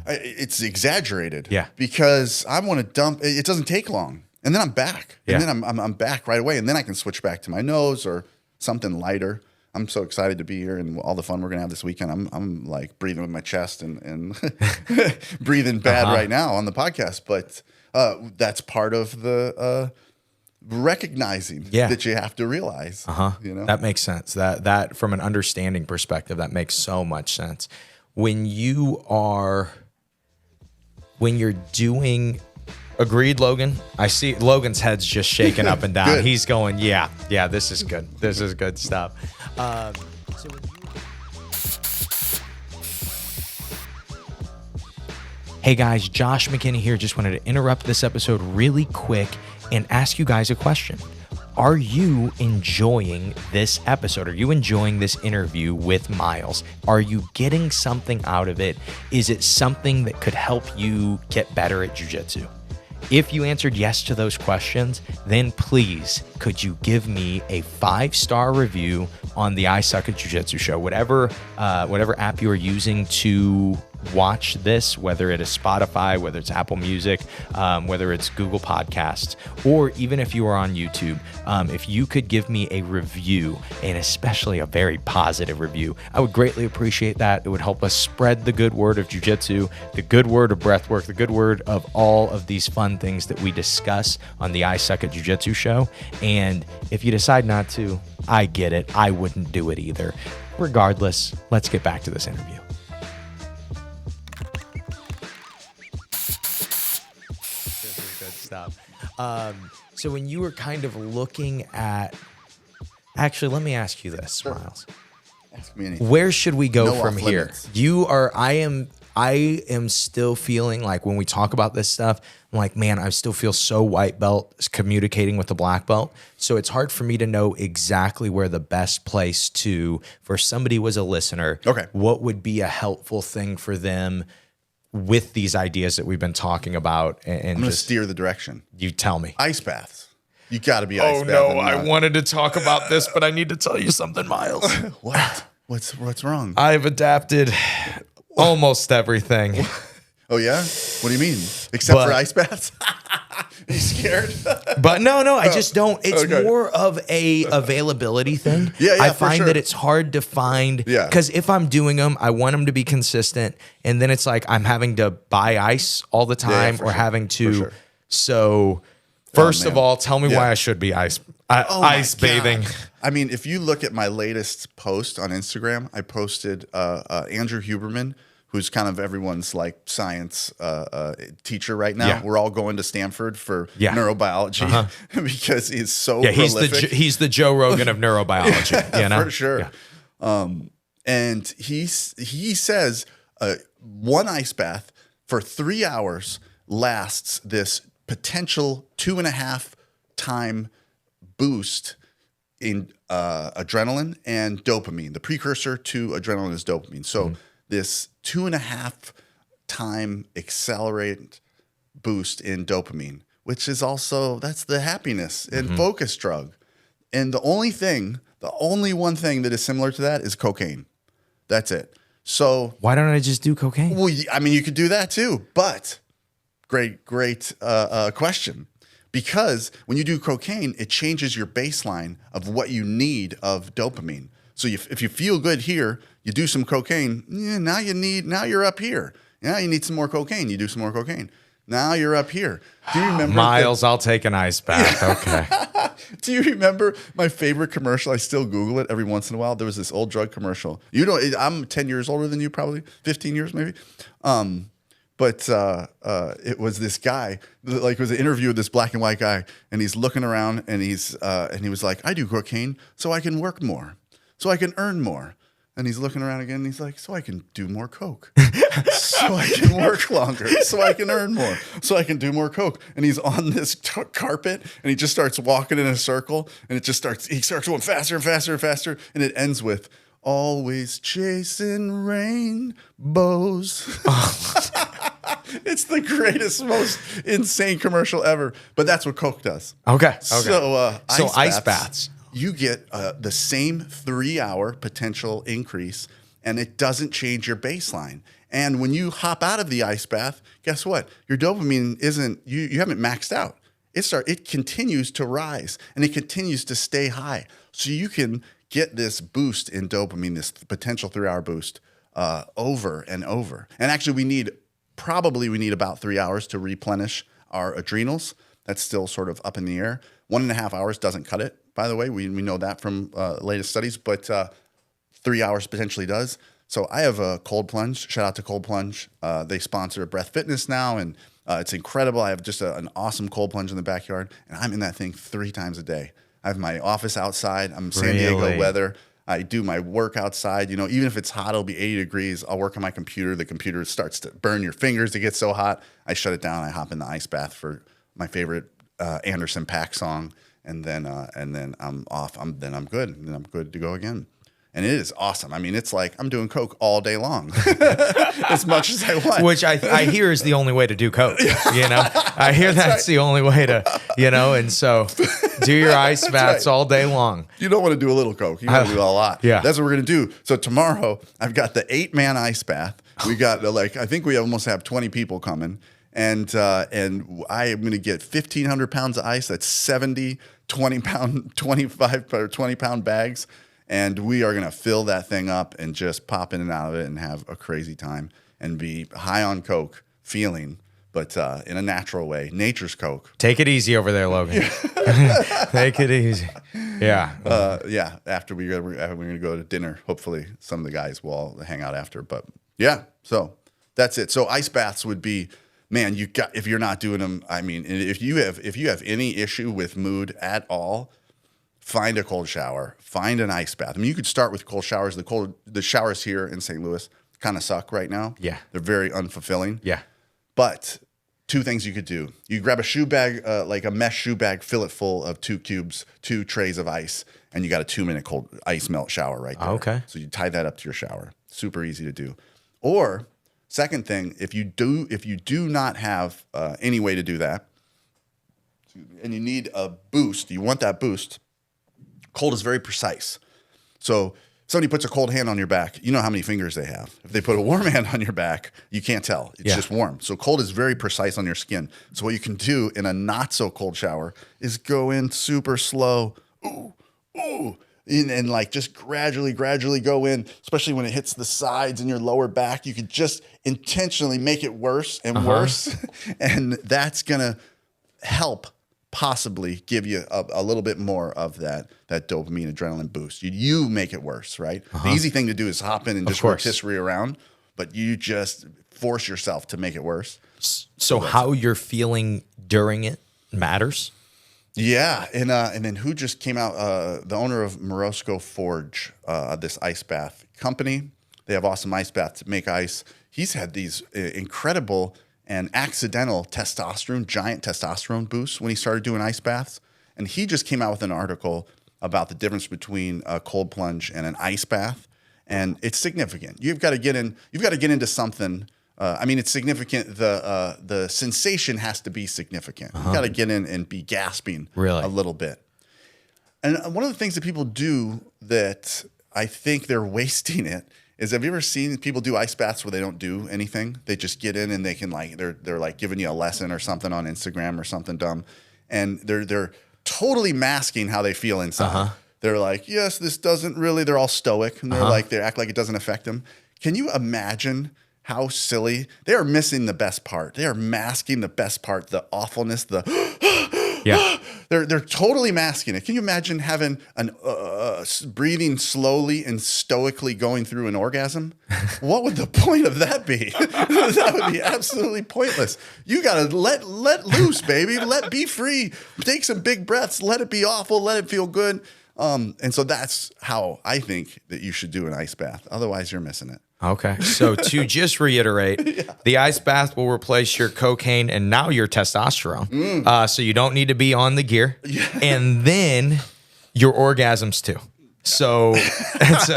It's exaggerated. Yeah. Because I want to dump, it doesn't take long. And then I'm back. And then I'm back right away. And then I can switch back to my nose or something lighter. I'm so excited to be here and all the fun we're gonna have this weekend. I'm like breathing with my chest and breathing bad right now on the podcast. But that's part of the recognizing that you have to realize. That makes sense. That from an understanding perspective, that makes so much sense. When you are when you're doing, agreed, Logan? I see Logan's head's just shaking up and down. Good. He's going, yeah, this is good. This is good stuff. So when Hey guys, Josh McKinney here. Just wanted to interrupt this episode really quick and ask you guys a question. Are you enjoying this episode? Are you enjoying this interview with Miles? Are you getting something out of it? Is it something that could help you get better at jiu-jitsu? If you answered yes to those questions, then please could you give me a 5-star review on the I Suck at Jiu-Jitsu show, whatever app you are using to watch this, whether it is Spotify, whether it's Apple Music, whether it's Google Podcasts, or even if you are on YouTube, if you could give me a review, and especially a very positive review, I would greatly appreciate that. It would help us spread the good word of jiu-jitsu, the good word of breathwork, the good word of all of these fun things that we discuss on the I Suck at Jiu-Jitsu show. And if you decide not to, I get it. I wouldn't do it either. Regardless, let's get back to this interview. Stuff. So when you were kind of looking at, actually, let me ask you this, Miles. Ask me anything. Where should we go No from off here? limits. I am still feeling like when we talk about this stuff, I'm like, man, I still feel so white belt communicating with the black belt. So it's hard for me to know exactly where the best place for somebody was a listener. Okay. What would be a helpful thing for them with these ideas that we've been talking about, and I'm going to just steer the direction. you tell me. Ice baths. You got to be ice Oh bath. no, I wanted to talk about this, but I need to tell you something, Miles. What? What's wrong? I've adapted almost everything. Oh yeah? What do you mean? Except But- for ice baths? Are you scared? But no, I just don't. It's Okay. more of a availability thing. Yeah, I for find sure. that it's hard to find. Yeah. Because if I'm doing them, I want them to be consistent, and then it's like I'm having to buy ice all the time, for or sure. having to. For sure. So, first of man. all, tell me Yeah. why I should be ice Oh my ice bathing. God. I mean, if you look at my latest post on Instagram, I posted Andrew Huberman, who's kind of everyone's like science teacher right now. Yeah. We're all going to Stanford for Yeah. neurobiology because he's so Yeah, prolific. he's the Joe Rogan of neurobiology. You know? For sure. Yeah. And he says one ice bath for 3 hours lasts this potential 2.5 time boost in adrenaline and dopamine. The precursor to adrenaline is dopamine. So this 2.5 time accelerate boost in dopamine, which is also, that's the happiness and focus drug. And the only one thing that is similar to that is cocaine. That's it. So, Why don't I just do cocaine? well, I mean, you could do that too, but great question. Because when you do cocaine, it changes your baseline of what you need of dopamine. So if you feel good here, you do some cocaine. Yeah, now you're up here. Now you need some more cocaine. You do some more cocaine. Now you're up here. Do you remember Miles, I'll take an ice bath. Okay. Do you remember my favorite commercial? I still Google it every once in a while. There was this old drug commercial. You know, I'm 10 years older than you, probably 15 years maybe. But it was this guy, like it was an interview with this black and white guy, and he's looking around, and he was like, I do cocaine so I can work more, so I can earn more. And he's looking around again, and he's like, so I can do more coke, so I can work longer, so I can earn more, so I can do more coke. And he's on this carpet, and he just starts walking in a circle, and he starts going faster and faster and faster, and it ends with, always chasing rainbows. It's the greatest, most insane commercial ever. But that's what Coke does. Okay. So, ice baths. You get the same 3-hour potential increase, and it doesn't change your baseline. And when you hop out of the ice bath, guess what? Your dopamine isn't, you haven't maxed out. It continues to rise, and it continues to stay high. So you can get this boost in dopamine, this potential 3-hour boost over and over. And actually, we need about 3 hours to replenish our adrenals. That's still sort of up in the air. 1.5 hours doesn't cut it, by the way. We know that from latest studies, but 3 hours potentially does. So I have a Cold Plunge. Shout out to Cold Plunge. They sponsor Breath Fitness now, and it's incredible. I have just an awesome cold plunge in the backyard, and I'm in that thing 3 times a day. I have my office outside. I'm San Diego weather. I do my work outside. You know, even if it's hot, it'll be 80 degrees. I'll work on my computer. The computer starts to burn your fingers. It gets so hot. I shut it down. I hop in the ice bath for my favorite Anderson .Paak song, and then I'm off. Then I'm good. And then I'm good to go again. And it is awesome. I mean, it's like I'm doing coke all day long, as much as I want. Which I hear is the only way to do coke. You know, I hear that's the only way to, you know. And so, do your ice baths all day long. You don't want to do a little coke. You want to do a lot. Yeah, that's what we're gonna do. So tomorrow, I've got the 8-man ice bath. We got I think we almost have 20 people coming, and I am gonna get 1,500 pounds of ice. That's 70 20-pound, 25 or 20-pound bags. And we are going to fill that thing up and just pop in and out of it and have a crazy time and be high on coke feeling, but in a natural way. Nature's coke. Take it easy over there, Logan. Take it easy. Yeah. After we're going to go to dinner. Hopefully some of the guys will all hang out after. But yeah, so that's it. So ice baths would be, man, if you're not doing them, I mean, if you have any issue with mood at all, find a cold shower, find an ice bath. I mean, you could start with cold showers. The showers here in St. Louis kind of suck right now. Yeah. They're very unfulfilling. Yeah. But 2 things you could do. You grab a shoe bag, like a mesh shoe bag, fill it full of 2 cubes, 2 trays of ice, and you got a 2-minute cold ice melt shower right there. Okay. So you tie that up to your shower. Super easy to do. Or second thing, if you do not have any way to do that, and you need a boost, you want that boost, cold is very precise. So if somebody puts a cold hand on your back, you know how many fingers they have. If they put a warm hand on your back, you can't tell. It's just warm. So cold is very precise on your skin. So what you can do in a not so cold shower is go in super slow, and like just gradually go in, especially when it hits the sides and your lower back. You could just intentionally make it worse and worse. And that's going to help possibly give you a little bit more of that dopamine, adrenaline boost. You make it worse, right? The easy thing to do is hop in and just rotisserie around, but you just force yourself to make it worse. So how you're feeling during it matters? Yeah, and then who just came out? The owner of Morosco Forge, this ice bath company. They have awesome ice baths, make ice. He's had these incredible and accidental giant testosterone boosts when he started doing ice baths. And he just came out with an article about the difference between a cold plunge and an ice bath. And it's significant. You've got to get into something. I mean, it's significant. The sensation has to be significant. You've got to get in and be gasping a little bit. And one of the things that people do that I think they're wasting it is, have you ever seen people do ice baths where they don't do anything? They just get in and they can they're like giving you a lesson or something on Instagram or something dumb, and they're totally masking how they feel inside. They're like, yes, this doesn't really. They're all stoic and they act like it doesn't affect them. Can you imagine how silly? They are missing the best part. They are masking the best part, the awfulness, Yeah. They're totally masking it. Can you imagine having breathing slowly and stoically going through an orgasm? What would the point of that be? That would be absolutely pointless. You gotta let loose, baby. Be free. Take some big breaths. Let it be awful. Let it feel good. And so that's how I think that you should do an ice bath. Otherwise, you're missing it. Okay. So to just reiterate, the ice bath will replace your cocaine and now your testosterone. So you don't need to be on the gear. Yeah. And then your orgasms too. So it's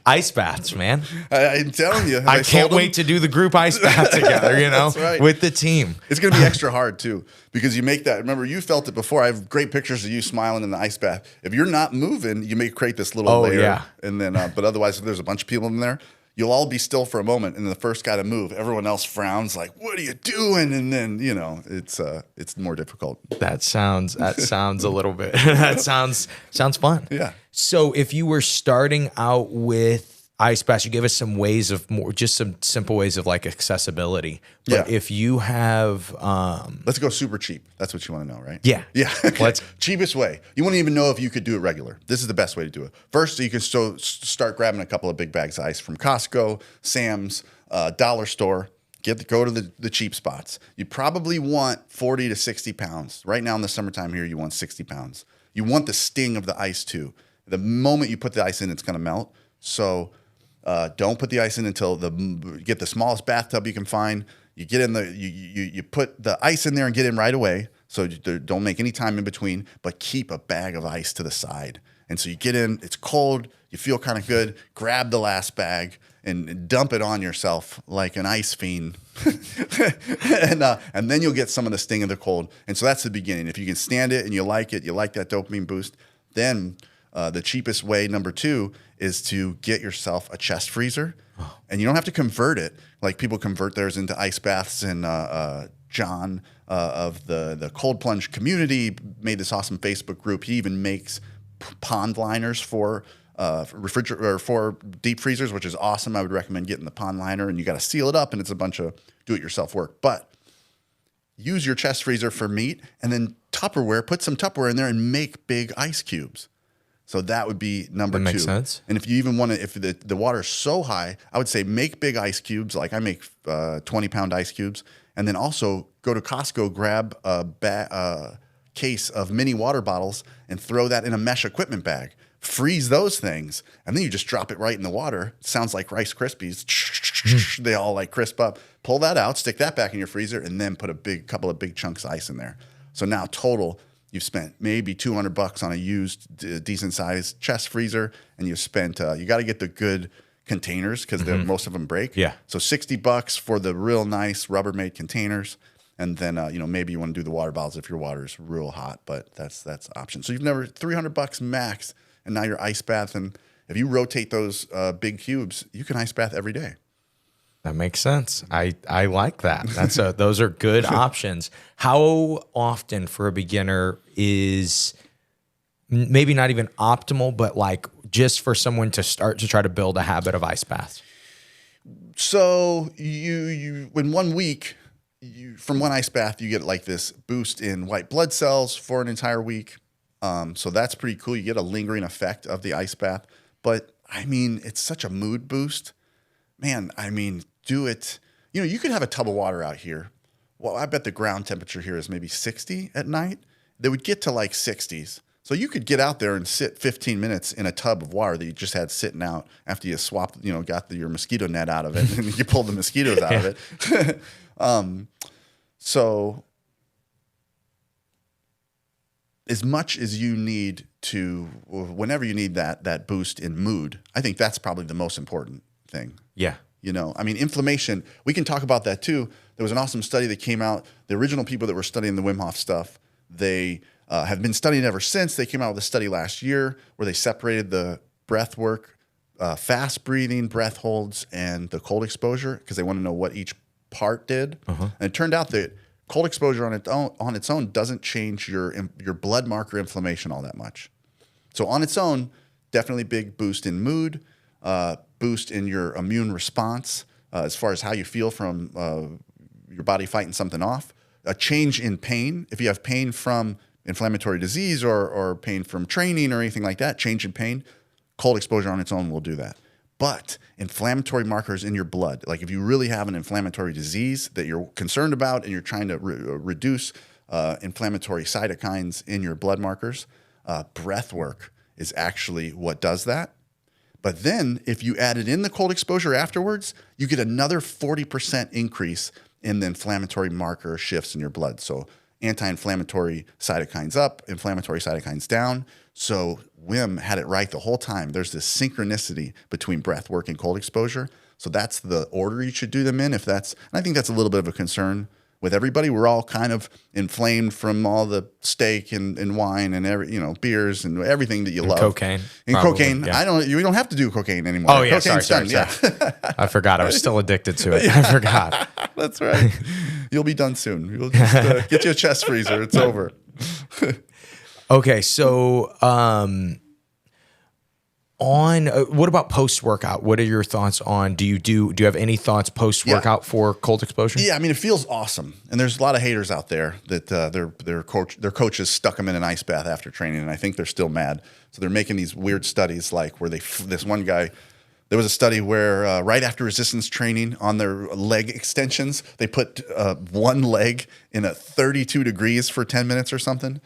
ice baths, man. I'm telling you. I can't wait to do the group ice bath together, with the team. It's going to be extra hard too, because you make that. Remember, you felt it before. I have great pictures of you smiling in the ice bath. If you're not moving, you may create this little layer. Yeah. And then, but otherwise, if there's a bunch of people in there, you'll all be still for a moment, and the first guy to move, everyone else frowns like, "What are you doing?" And then it's more difficult. That sounds a little bit. That sounds fun. Yeah. So if you were starting out with ice baths. You gave us some ways of just some simple ways of like accessibility. But Yeah. if you have, Let's go super cheap. That's what you want to know, right? yeah, Yeah. Okay. Let's- Cheapest way. You wouldn't even know if you could do it regular. This is the best way to do it. First, you can start grabbing a couple of big bags of ice from Costco, Sam's, dollar store. Go to the cheap spots. You probably want 40 to 60 pounds. Right now in the summertime here, you want 60 pounds. You want the sting of the ice too. The moment you put the ice in, it's going to melt. So don't put the ice in until get the smallest bathtub you can find. You get in you put the ice in there and get in right away. So don't make any time in between, but keep a bag of ice to the side. And so you get in, it's cold, you feel kind of good, grab the last bag and dump it on yourself like an ice fiend. and then you'll get some of the sting of the cold. And so that's the beginning. If you can stand it and you like that dopamine boost, then the cheapest way, number 2, is to get yourself a chest freezer. And you don't have to convert it. Like people convert theirs into ice baths. And John of the cold plunge community made this awesome Facebook group. He even makes pond liners for for deep freezers, which is awesome. I would recommend getting the pond liner, and you got to seal it up, and it's a bunch of do-it-yourself work. But use your chest freezer for meat, and then Tupperware. Put some Tupperware in there and make big ice cubes. So that would be number 2. Makes sense. And if you even want to, if the water is so high, I would say make big ice cubes. Like I make 20-pound ice cubes, and then also go to Costco, grab a case of mini water bottles, and throw that in a mesh equipment bag. Freeze those things, and then you just drop it right in the water. It sounds like Rice Krispies. They all like crisp up. Pull that out, stick that back in your freezer, and then put a couple of big chunks of ice in there. So now total, you've spent maybe $200 on a used, decent sized chest freezer, and you've spent. You got to get the good containers because most of them break. Yeah. So $60 for the real nice Rubbermaid containers. And then, maybe you want to do the water bottles if your water is real hot, but that's an option. So you've never $300 max, and now you're ice bath. And if you rotate those big cubes, you can ice bath every day. That makes sense. I like that. Those are good options. How often for a beginner is maybe not even optimal, but like just for someone to start to try to build a habit of ice baths? So you in 1 week. From one ice bath, you get like this boost in white blood cells for an entire week. So that's pretty cool. You get a lingering effect of the ice bath. But, I mean, it's such a mood boost. Man, I mean, do it. You could have a tub of water out here. Well, I bet the ground temperature here is maybe 60 at night. They would get to like 60s. So you could get out there and sit 15 minutes in a tub of water that you just had sitting out after you swapped, got your mosquito net out of it and you pulled the mosquitoes out of it. So as much as you need to, whenever you need that boost in mood, I think that's probably the most important thing. Yeah. I mean, inflammation, we can talk about that too. There was an awesome study that came out. The original people that were studying the Wim Hof stuff, they have been studying ever since. They came out with a study last year where they separated the breath work, fast breathing, breath holds, and the cold exposure because they want to know what each part did. And it turned out that cold exposure on its own doesn't change your blood marker inflammation all that much. So on its own, definitely big boost in mood, boost in your immune response as far as how you feel from your body fighting something off. A change in pain. If you have pain from inflammatory disease or pain from training or anything like that, change in pain, cold exposure on its own will do that. But inflammatory markers in your blood, like if you really have an inflammatory disease that you're concerned about and you're trying to reduce inflammatory cytokines in your blood markers, breath work is actually what does that. But then if you added in the cold exposure afterwards, you get another 40% increase in the inflammatory marker shifts in your blood. So anti-inflammatory cytokines up, inflammatory cytokines down. So Wim had it right the whole time. There's this synchronicity between breath work and cold exposure. So that's the order you should do them in. And I think that's a little bit of a concern with everybody. We're all kind of inflamed from all the steak and wine and beers and everything that you love. Cocaine. And probably, cocaine. yeah. We don't have to do cocaine anymore. Oh, yeah. Cocaine's Sorry. done. Yeah. I forgot. I was still addicted to it. I forgot. That's right. You'll be done soon. We'll just get you a chest freezer. It's over. Okay. So What about post workout? What are your thoughts on? Do you have any thoughts post workout for cold exposure? Yeah, I mean, it feels awesome, and there's a lot of haters out there that their coaches stuck them in an ice bath after training, and I think they're still mad. So they're making these weird studies, like where this one guy. There was a study where right after resistance training on their leg extensions, they put one leg in at 32 degrees for 10 minutes or something.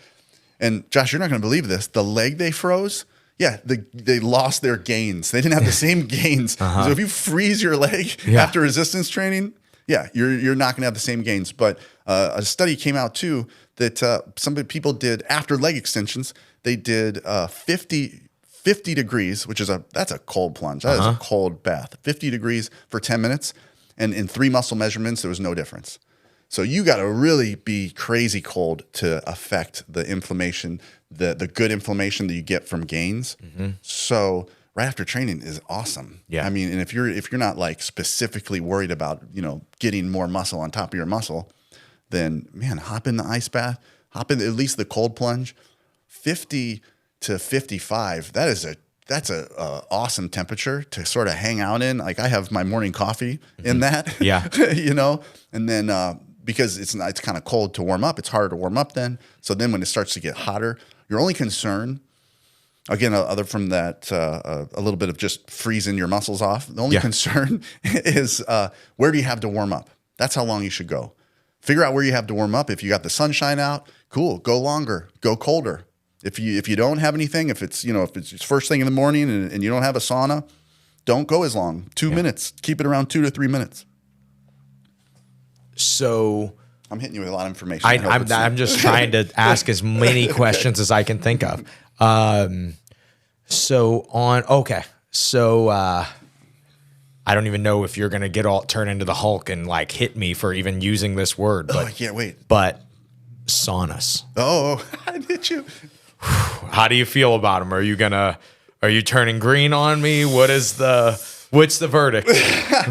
And Josh, you're not going to believe this. The leg they froze. Yeah, they lost their gains. They didn't have the same gains. So if you freeze your leg after resistance training, you're not going to have the same gains. But a study came out too that some people did after leg extensions. They did 50 degrees, which is that's a cold plunge. That is a cold bath. 50 degrees for 10 minutes, and in 3 muscle measurements, there was no difference. So you got to really be crazy cold to affect the inflammation, the good inflammation that you get from gains. So right after training is awesome. Yeah. I mean, and if you're not like specifically worried about, getting more muscle on top of your muscle, then man, hop in the ice bath, hop in at least the cold plunge. 50 to 55. That's a awesome temperature to sort of hang out in. Like I have my morning coffee in that. Yeah. And then because it's kind of cold to warm up, it's harder to warm up then. So then when it starts to get hotter, your only concern, again, other from that, a little bit of just freezing your muscles off. The only concern is where do you have to warm up? That's how long you should go. Figure out where you have to warm up. If you got the sunshine out, cool. Go longer. Go colder. If you don't have anything, if it's first thing in the morning and you don't have a sauna, don't go as long. 2 minutes. Keep it around 2 to 3 minutes. So I'm hitting you with a lot of information. I'm just trying to ask as many questions as I can think of. So I don't even know if you're gonna turn into the Hulk and like hit me for even using this word. But I can't wait. But saunas. Oh, I did you. How do you feel about them? Are you turning green on me? What's the verdict?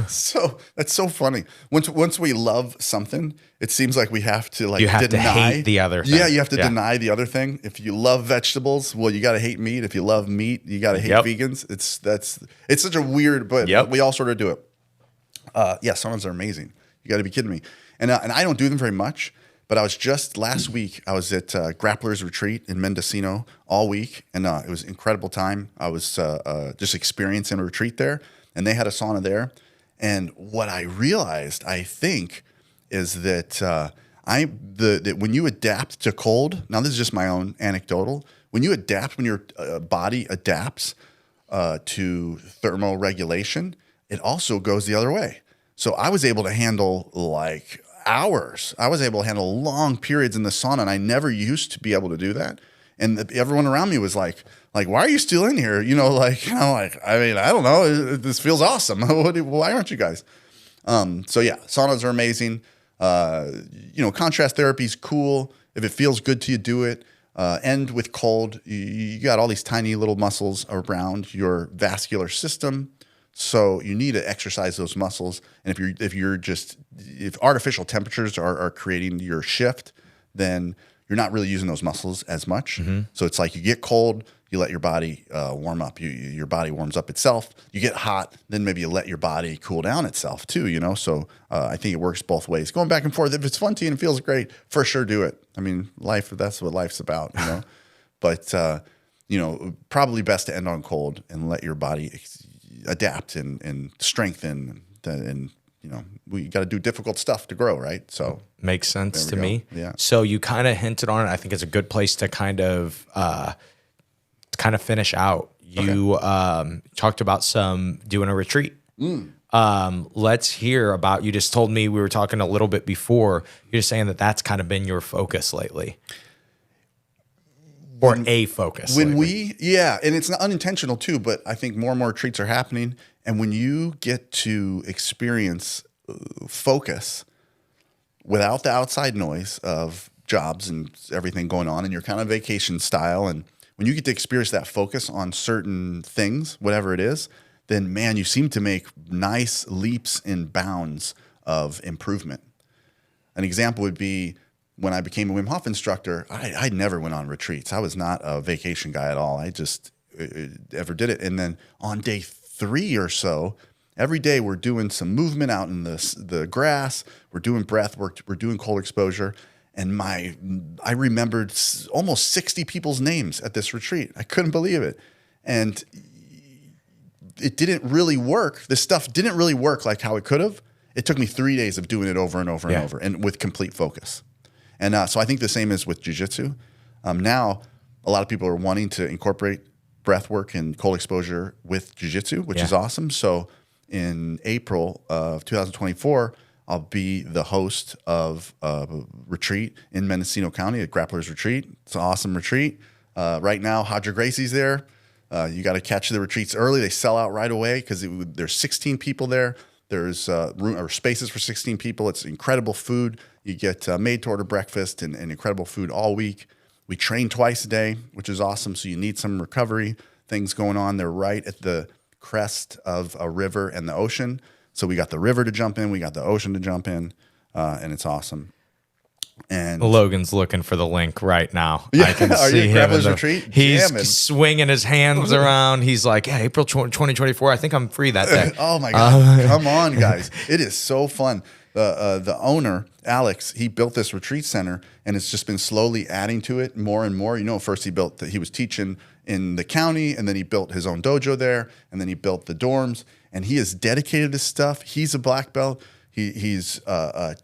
So that's so funny. Once we love something, it seems like we have to deny to hate the other thing. Yeah, you have to deny the other thing. If you love vegetables, well, you got to hate meat. If you love meat, you got to hate vegans. It's such a weird, but we all sort of do it. Saunas are amazing. You got to be kidding me. And I don't do them very much. But I was just last week, I was at Grappler's Retreat in Mendocino all week, and it was an incredible time. I was just experiencing a retreat there, and they had a sauna there. And what I realized, I think, is that that when you adapt to cold, now this is just my own anecdotal, when your body adapts to thermal regulation, it also goes the other way. So I was able to handle like hours. I was able to handle long periods in the sauna, and I never used to be able to do that. And everyone around me was like, why are you still in here? I don't know. This feels awesome. Why aren't you guys? Saunas are amazing. Contrast therapy is cool. If it feels good to you, do it. And with cold, you got all these tiny little muscles around your vascular system. So you need to exercise those muscles. And if artificial temperatures are creating your shift, then you're not really using those muscles as much. So it's like you get cold, you let your body warm up. Your body warms up itself. You get hot, then maybe you let your body cool down itself too, So I think it works both ways. Going back and forth. If it's fun to you and it feels great, for sure do it. I mean, that's what life's about, But, probably best to end on cold and let your body adapt and strengthen and we got to do difficult stuff to grow, right? So makes sense to me. Yeah. So you kind of hinted on it. I think it's a good place to kind of finish out. You talked about doing a retreat. Let's hear about. You just told me, we were talking a little bit before. You're just saying that's kind of been your focus lately. Or a focus. And it's not unintentional too, but I think more and more retreats are happening. And when you get to experience focus without the outside noise of jobs and everything going on, and you're kind of vacation style, and when you get to experience that focus on certain things, whatever it is, then man, you seem to make nice leaps and bounds of improvement. An example would be, when I became a Wim Hof instructor, I never went on retreats. I was not a vacation guy at all. ever did it. And then on day 3 or so, every day we're doing some movement out in the grass. We're doing breath work. We're doing cold exposure. And I remembered almost 60 people's names at this retreat. I couldn't believe it. And it didn't really work. This stuff didn't really work like how it could have. It took me 3 days of doing it over and over and over, and with complete focus. And so I think the same is with Jiu Jitsu. Now, a lot of people are wanting to incorporate breath work and cold exposure with Jiu Jitsu, which is awesome. So in April of 2024, I'll be the host of a retreat in Mendocino County, a Grapplers Retreat. It's an awesome retreat. Right now, Hodger Gracie's there. You got to catch the retreats early. They sell out right away because there's 16 people there. There's room or spaces for 16 people. It's incredible food. You get made-to-order breakfast and incredible food all week. We train twice a day, which is awesome. So you need some recovery things going on. They're right at the crest of a river and the ocean. So we got the river to jump in. We got the ocean to jump in, and it's awesome. And Logan's looking for the link right now. Yeah. I can Are see you at him. Grapplers Retreat? He's Jamming. swinging his hands around. He's like, yeah, April 2024. I think I'm free that day. Oh my God. Come on, guys. It is so fun. The owner, Alex, he built this retreat center, and it's just been slowly adding to it more and more. You know, first he was teaching in the county, and then he built his own dojo there, and then he built the dorms, and he is dedicated to stuff. He's a black belt. He's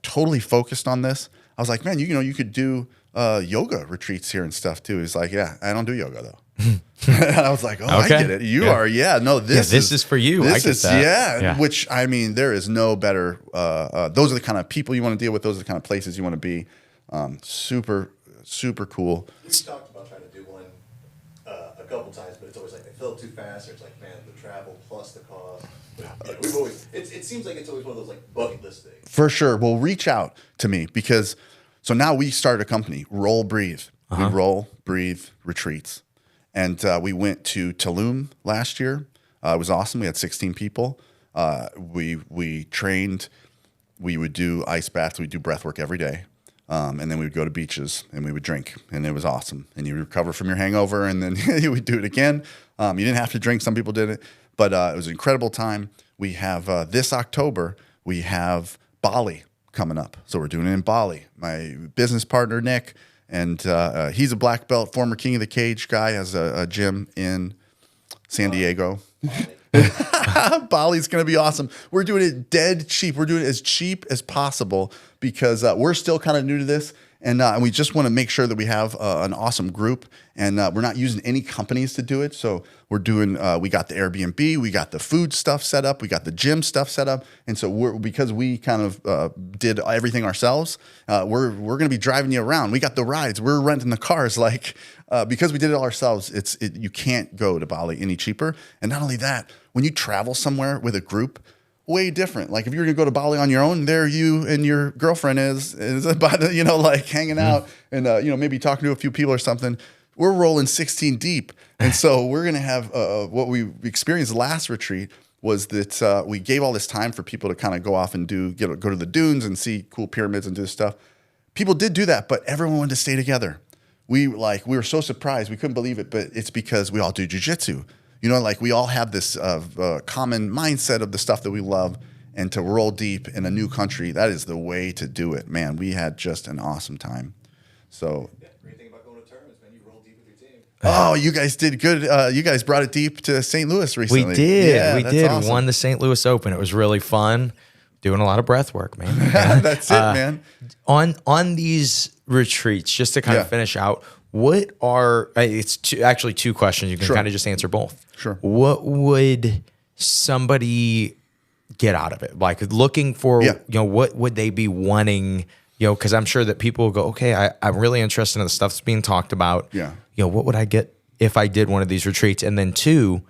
totally focused on this. I was like, man, you could do yoga retreats here and stuff too. He's like, yeah, I don't do yoga though. And I was like, oh, okay. I get it. You are, no, this is for you. This I get is, that. Which, I mean, there is no better. Those are the kind of people you want to deal with. Those are the kind of places you want to be. Super, super cool. We talked about trying to do one a couple times, but it's always like they fill too fast. Or it's like, man, the travel plus the cost. But, we've always. It seems like it's always one of those like bucket list things. For sure. Well, reach out to me because so now we started a company, Roll Breathe. We roll, breathe, retreats. And we went to Tulum last year. It was awesome. We had 16 people. We trained. We would do ice baths. We'd do breath work every day. And then we would go to beaches and we would drink. And it was awesome. And you recover from your hangover and then you would do it again. You didn't have to drink. Some people did it. But it was an incredible time. We have this October, we have Bali coming up. So we're doing it in Bali. My business partner, Nick, and he's a black belt, former King of the Cage guy, has a gym in San Diego. Bali's going to be awesome. We're doing it dead cheap. We're doing it as cheap as possible because we're still kind of new to this. And we just want to make sure that we have an awesome group, and we're not using any companies to do it. So we're doing. We got the Airbnb, we got the food stuff set up, we got the gym stuff set up, and so because we kind of did everything ourselves, we're going to be driving you around. We got the rides, we're renting the cars, because we did it all ourselves. You can't go to Bali any cheaper. And not only that, when you travel somewhere with a group, way different. Like if you're gonna go to Bali on your own, there you and your girlfriend is by the, hanging out and maybe talking to a few people or something. We're rolling 16 deep, and so we're gonna have what we experienced last retreat was that we gave all this time for people to kind of go off and go to the dunes and see cool pyramids and do stuff. People did do that, but everyone wanted to stay together. We were so surprised, we couldn't believe it, but it's because we all do jiu-jitsu. We all have this common mindset of the stuff that we love, and to roll deep in a new country, that is the way to do it. Man, we had just an awesome time. So, Great thing about going to tournaments, man, you roll deep with your team. Oh, you guys did good. You guys brought it deep to St. Louis recently. We did. Yeah, we that's did. awesome. We won the St. Louis Open. It was really fun. Doing a lot of breath work, man. That's it, man. On these retreats, just to kind of finish out, what are it's actually two questions. You can kind of just answer both. Sure. What would somebody get out of it? Like looking for, what would they be wanting? Because I'm sure that people will go, okay, I'm really interested in the stuff that's being talked about. Yeah. What would I get if I did one of these retreats? And then two,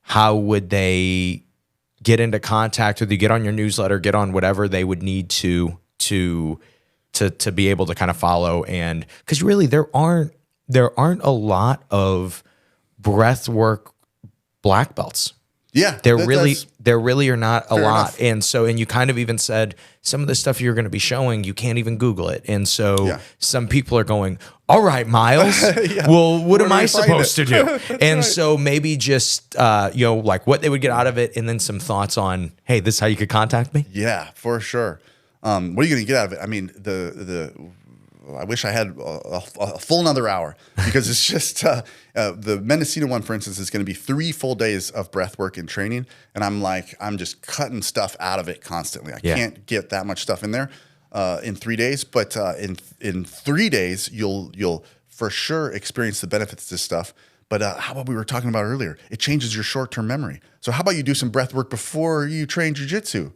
how would they get into contact with you, get on your newsletter, get on whatever they would need to be able to kind of follow? And because really there aren't a lot of breath work black belts. Yeah. There really are not a lot. Enough. And you kind of even said some of the stuff you're going to be showing, you can't even Google it. And so some people are going, all right, Miles. Well, what am Where do I we find supposed to it? do? And so maybe just, like what they would get out of it, and then some thoughts on, hey, this is how you could contact me. Yeah, for sure. What are you going to get out of it? I mean, I wish I had a full another hour, because it's just the Mendocino one, for instance, is going to be 3 full days of breath work and training. And I'm just cutting stuff out of it constantly. I can't get that much stuff in there in 3 days, but in 3 days, you'll for sure experience the benefits of this stuff. But how about we were talking about earlier? It changes your short-term memory. So how about you do some breath work before you train jiu-jitsu?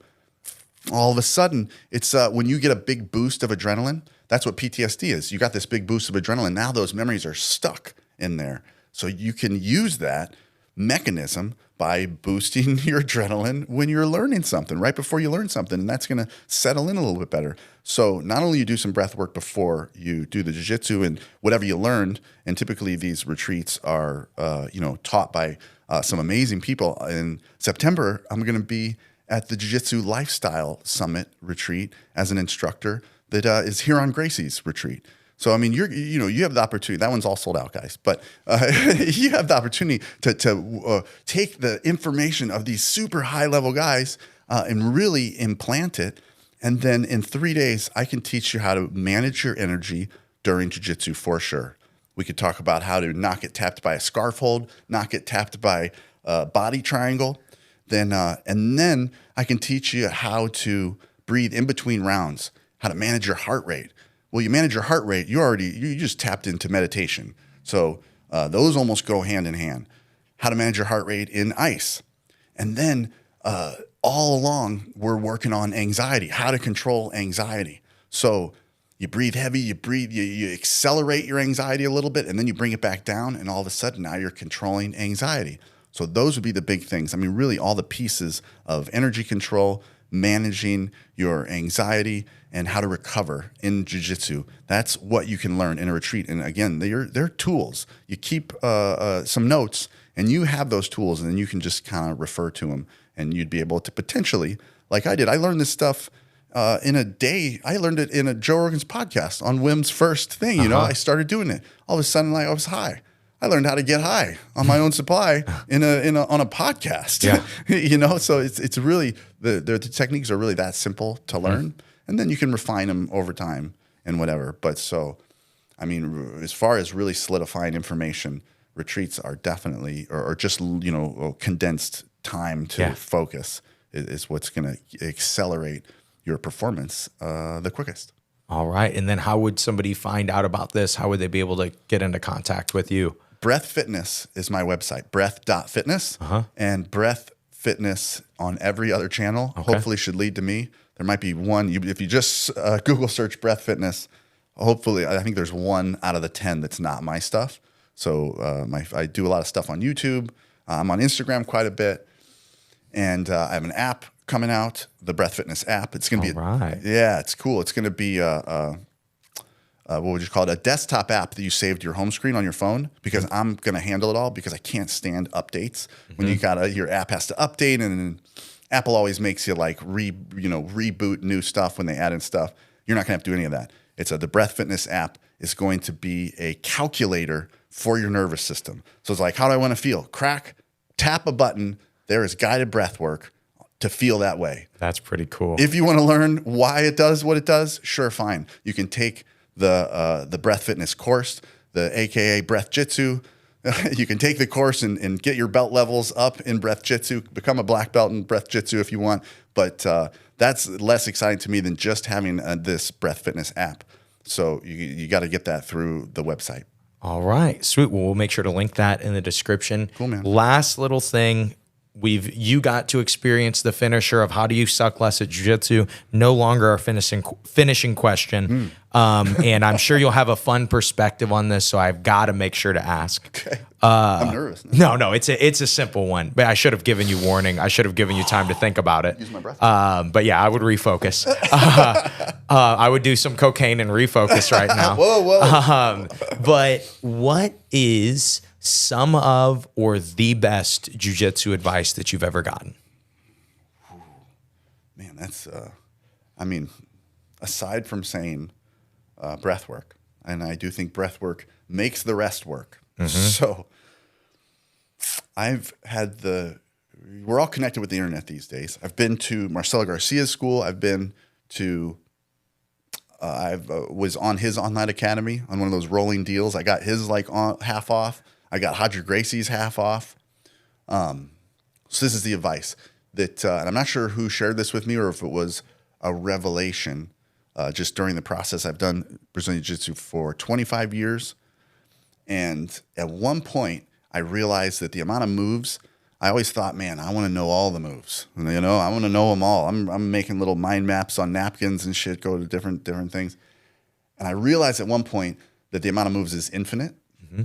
All of a sudden, it's when you get a big boost of adrenaline. That's what PTSD is. You got this big boost of adrenaline. Now those memories are stuck in there. So you can use that mechanism by boosting your adrenaline when you're learning something, right before you learn something, and that's going to settle in a little bit better. So not only you do some breath work before you do the jiu-jitsu and whatever you learned, and typically these retreats are taught by some amazing people. In September, I'm going to be at the Jiu-Jitsu Lifestyle Summit retreat as an instructor that is here on Gracie's retreat. So, I mean, you have the opportunity. That one's all sold out, guys. But you have the opportunity to take the information of these super high-level guys and really implant it. And then in 3 days, I can teach you how to manage your energy during jiu-jitsu for sure. We could talk about how to not get tapped by a scarf hold, not get tapped by a body triangle. And then I can teach you how to breathe in between rounds, how to manage your heart rate. Well, you manage your heart rate, you just tapped into meditation. So those almost go hand in hand. How to manage your heart rate in ice. And then all along, we're working on anxiety, how to control anxiety. So you breathe heavy, you accelerate your anxiety a little bit, and then you bring it back down, and all of a sudden now you're controlling anxiety. So those would be the big things. I mean, really all the pieces of energy control, managing your anxiety, and how to recover in jiu-jitsu. That's what you can learn in a retreat. And again, they're tools. You keep some notes, and you have those tools, and then you can just kind of refer to them, and you'd be able to potentially, like I did, I learned this stuff in a day. I learned it in a Joe Rogan's podcast on Wim's first thing. I started doing it. All of a sudden, I was high. I learned how to get high on my own supply on a podcast. Yeah. So it's really the techniques are really that simple to learn, and then you can refine them over time and whatever. But so, I mean, as far as really solidifying information, retreats are definitely or just condensed time to focus is what's going to accelerate your performance the quickest. All right. And then how would somebody find out about this? How would they be able to get into contact with you? Breath Fitness is my website, breath.fitness. And Breath Fitness on every other channel hopefully should lead to me. There might be one. If you just Google search Breath Fitness, hopefully, I think there's 1 out of the 10 that's not my stuff. So I do a lot of stuff on YouTube. I'm on Instagram quite a bit. And I have an app coming out, the Breath Fitness app. It's going to be, yeah, it's cool. It's going to be what would you call it? A desktop app that you saved to your home screen on your phone, because I'm going to handle it all, because I can't stand updates. When your app has to update, and Apple always makes you like reboot new stuff when they add in stuff. You're not going to have to do any of that. The Breath Fitness app is going to be a calculator for your nervous system. So it's like, how do I want to feel? Crack, tap a button. There is guided breath work to feel that way. That's pretty cool. If you want to learn why it does what it does, sure, fine. You can take the Breath Fitness course, the AKA Breath Jitsu. You can take the course and get your belt levels up in Breath Jitsu, become a black belt in Breath Jitsu if you want. But that's less exciting to me than just having this Breath Fitness app. So you got to get that through the website. All right, sweet. Well, we'll make sure to link that in the description. Cool, man. Last little thing. You got to experience the finisher of how do you suck less at jiu-jitsu, no longer a finishing question. And I'm sure you'll have a fun perspective on this, so I've got to make sure to ask. Okay. I'm nervous now. No, it's a simple one. But I should have given you warning. I should have given you time to think about it. Use my breath. But yeah, I would refocus. I would do some cocaine and refocus right now. Whoa. But what is some of or the best jiu-jitsu advice that you've ever gotten? Man, that's, aside from saying breath work, And I do think breath work makes the rest work. So we're all connected with the internet these days. I've been to Marcelo Garcia's school. I've been to, was on his online academy on one of those rolling deals. I got his half off. I got Roger Gracie's half off. So this is the advice that, and I'm not sure who shared this with me or if it was a revelation. Just during the process, I've done Brazilian Jiu-Jitsu for 25 years. And at one point, I realized that the amount of moves, I always thought, man, I want to know all the moves. I want to know them all. I'm making little mind maps on napkins and shit, go to different things. And I realized at one point that the amount of moves is infinite.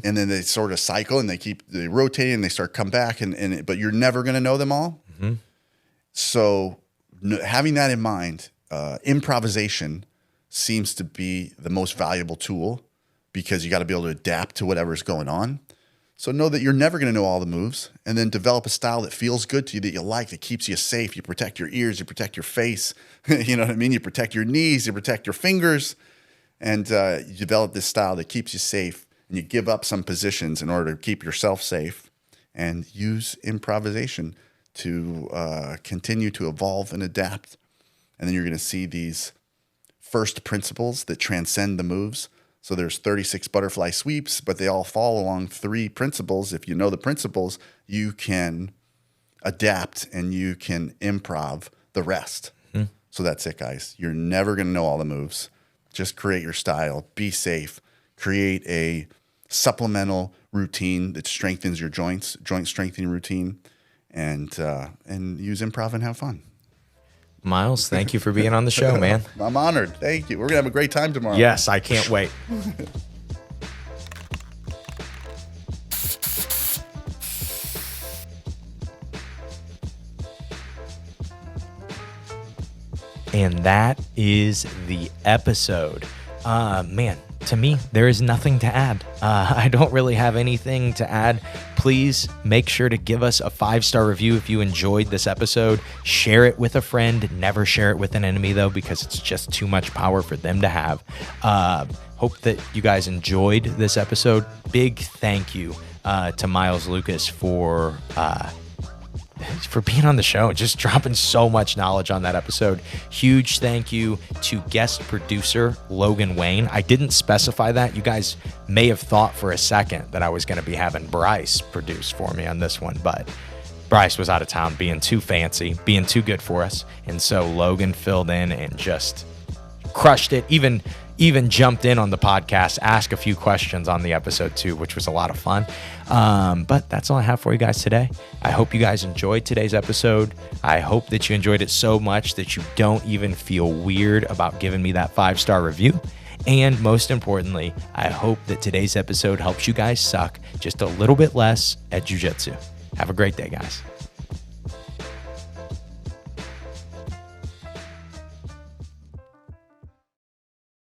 And then they sort of cycle and they rotate and they start come back. But you're never going to know them all. So having that in mind, improvisation seems to be the most valuable tool because you got to be able to adapt to whatever's going on. So know that you're never going to know all the moves, and then develop a style that feels good to you, that you like, that keeps you safe. You protect your ears, you protect your face, you know what I mean? You protect your knees, you protect your fingers, and you develop this style that keeps you safe, and you give up some positions in order to keep yourself safe, and use improvisation to continue to evolve and adapt. And then you're going to see these first principles that transcend the moves. So there's 36 butterfly sweeps, but they all fall along 3 principles. If you know the principles, you can adapt and you can improv the rest. So that's it, guys. You're never going to know all the moves. Just create your style. Be safe. Create a supplemental routine that strengthens your joint strengthening routine, and use improv and have fun. Miles, thank you for being on the show, man. I'm honored. Thank you. We're going to have a great time tomorrow. Yes, I can't wait. And that is the episode. Man, to me, there is nothing to add. I don't really have anything to add. Please make sure to give us a 5-star review if you enjoyed this episode. Share it with a friend. Never share it with an enemy, though, because it's just too much power for them to have. Hope that you guys enjoyed this episode. Big thank you to Miles Lukas for being on the show, just dropping so much knowledge on that episode. Huge thank you to guest producer Logan Wayne. I didn't specify that. You guys may have thought for a second that I was going to be having Bryce produce for me on this one, but Bryce was out of town, being too fancy, being too good for us. And so Logan filled in and just crushed it. Even jumped in on the podcast, asked a few questions on the episode too, which was a lot of fun. But that's all I have for you guys today. I hope you guys enjoyed today's episode. I hope that you enjoyed it so much that you don't even feel weird about giving me that 5-star review. And most importantly, I hope that today's episode helps you guys suck just a little bit less at jiu-jitsu. Have a great day, guys.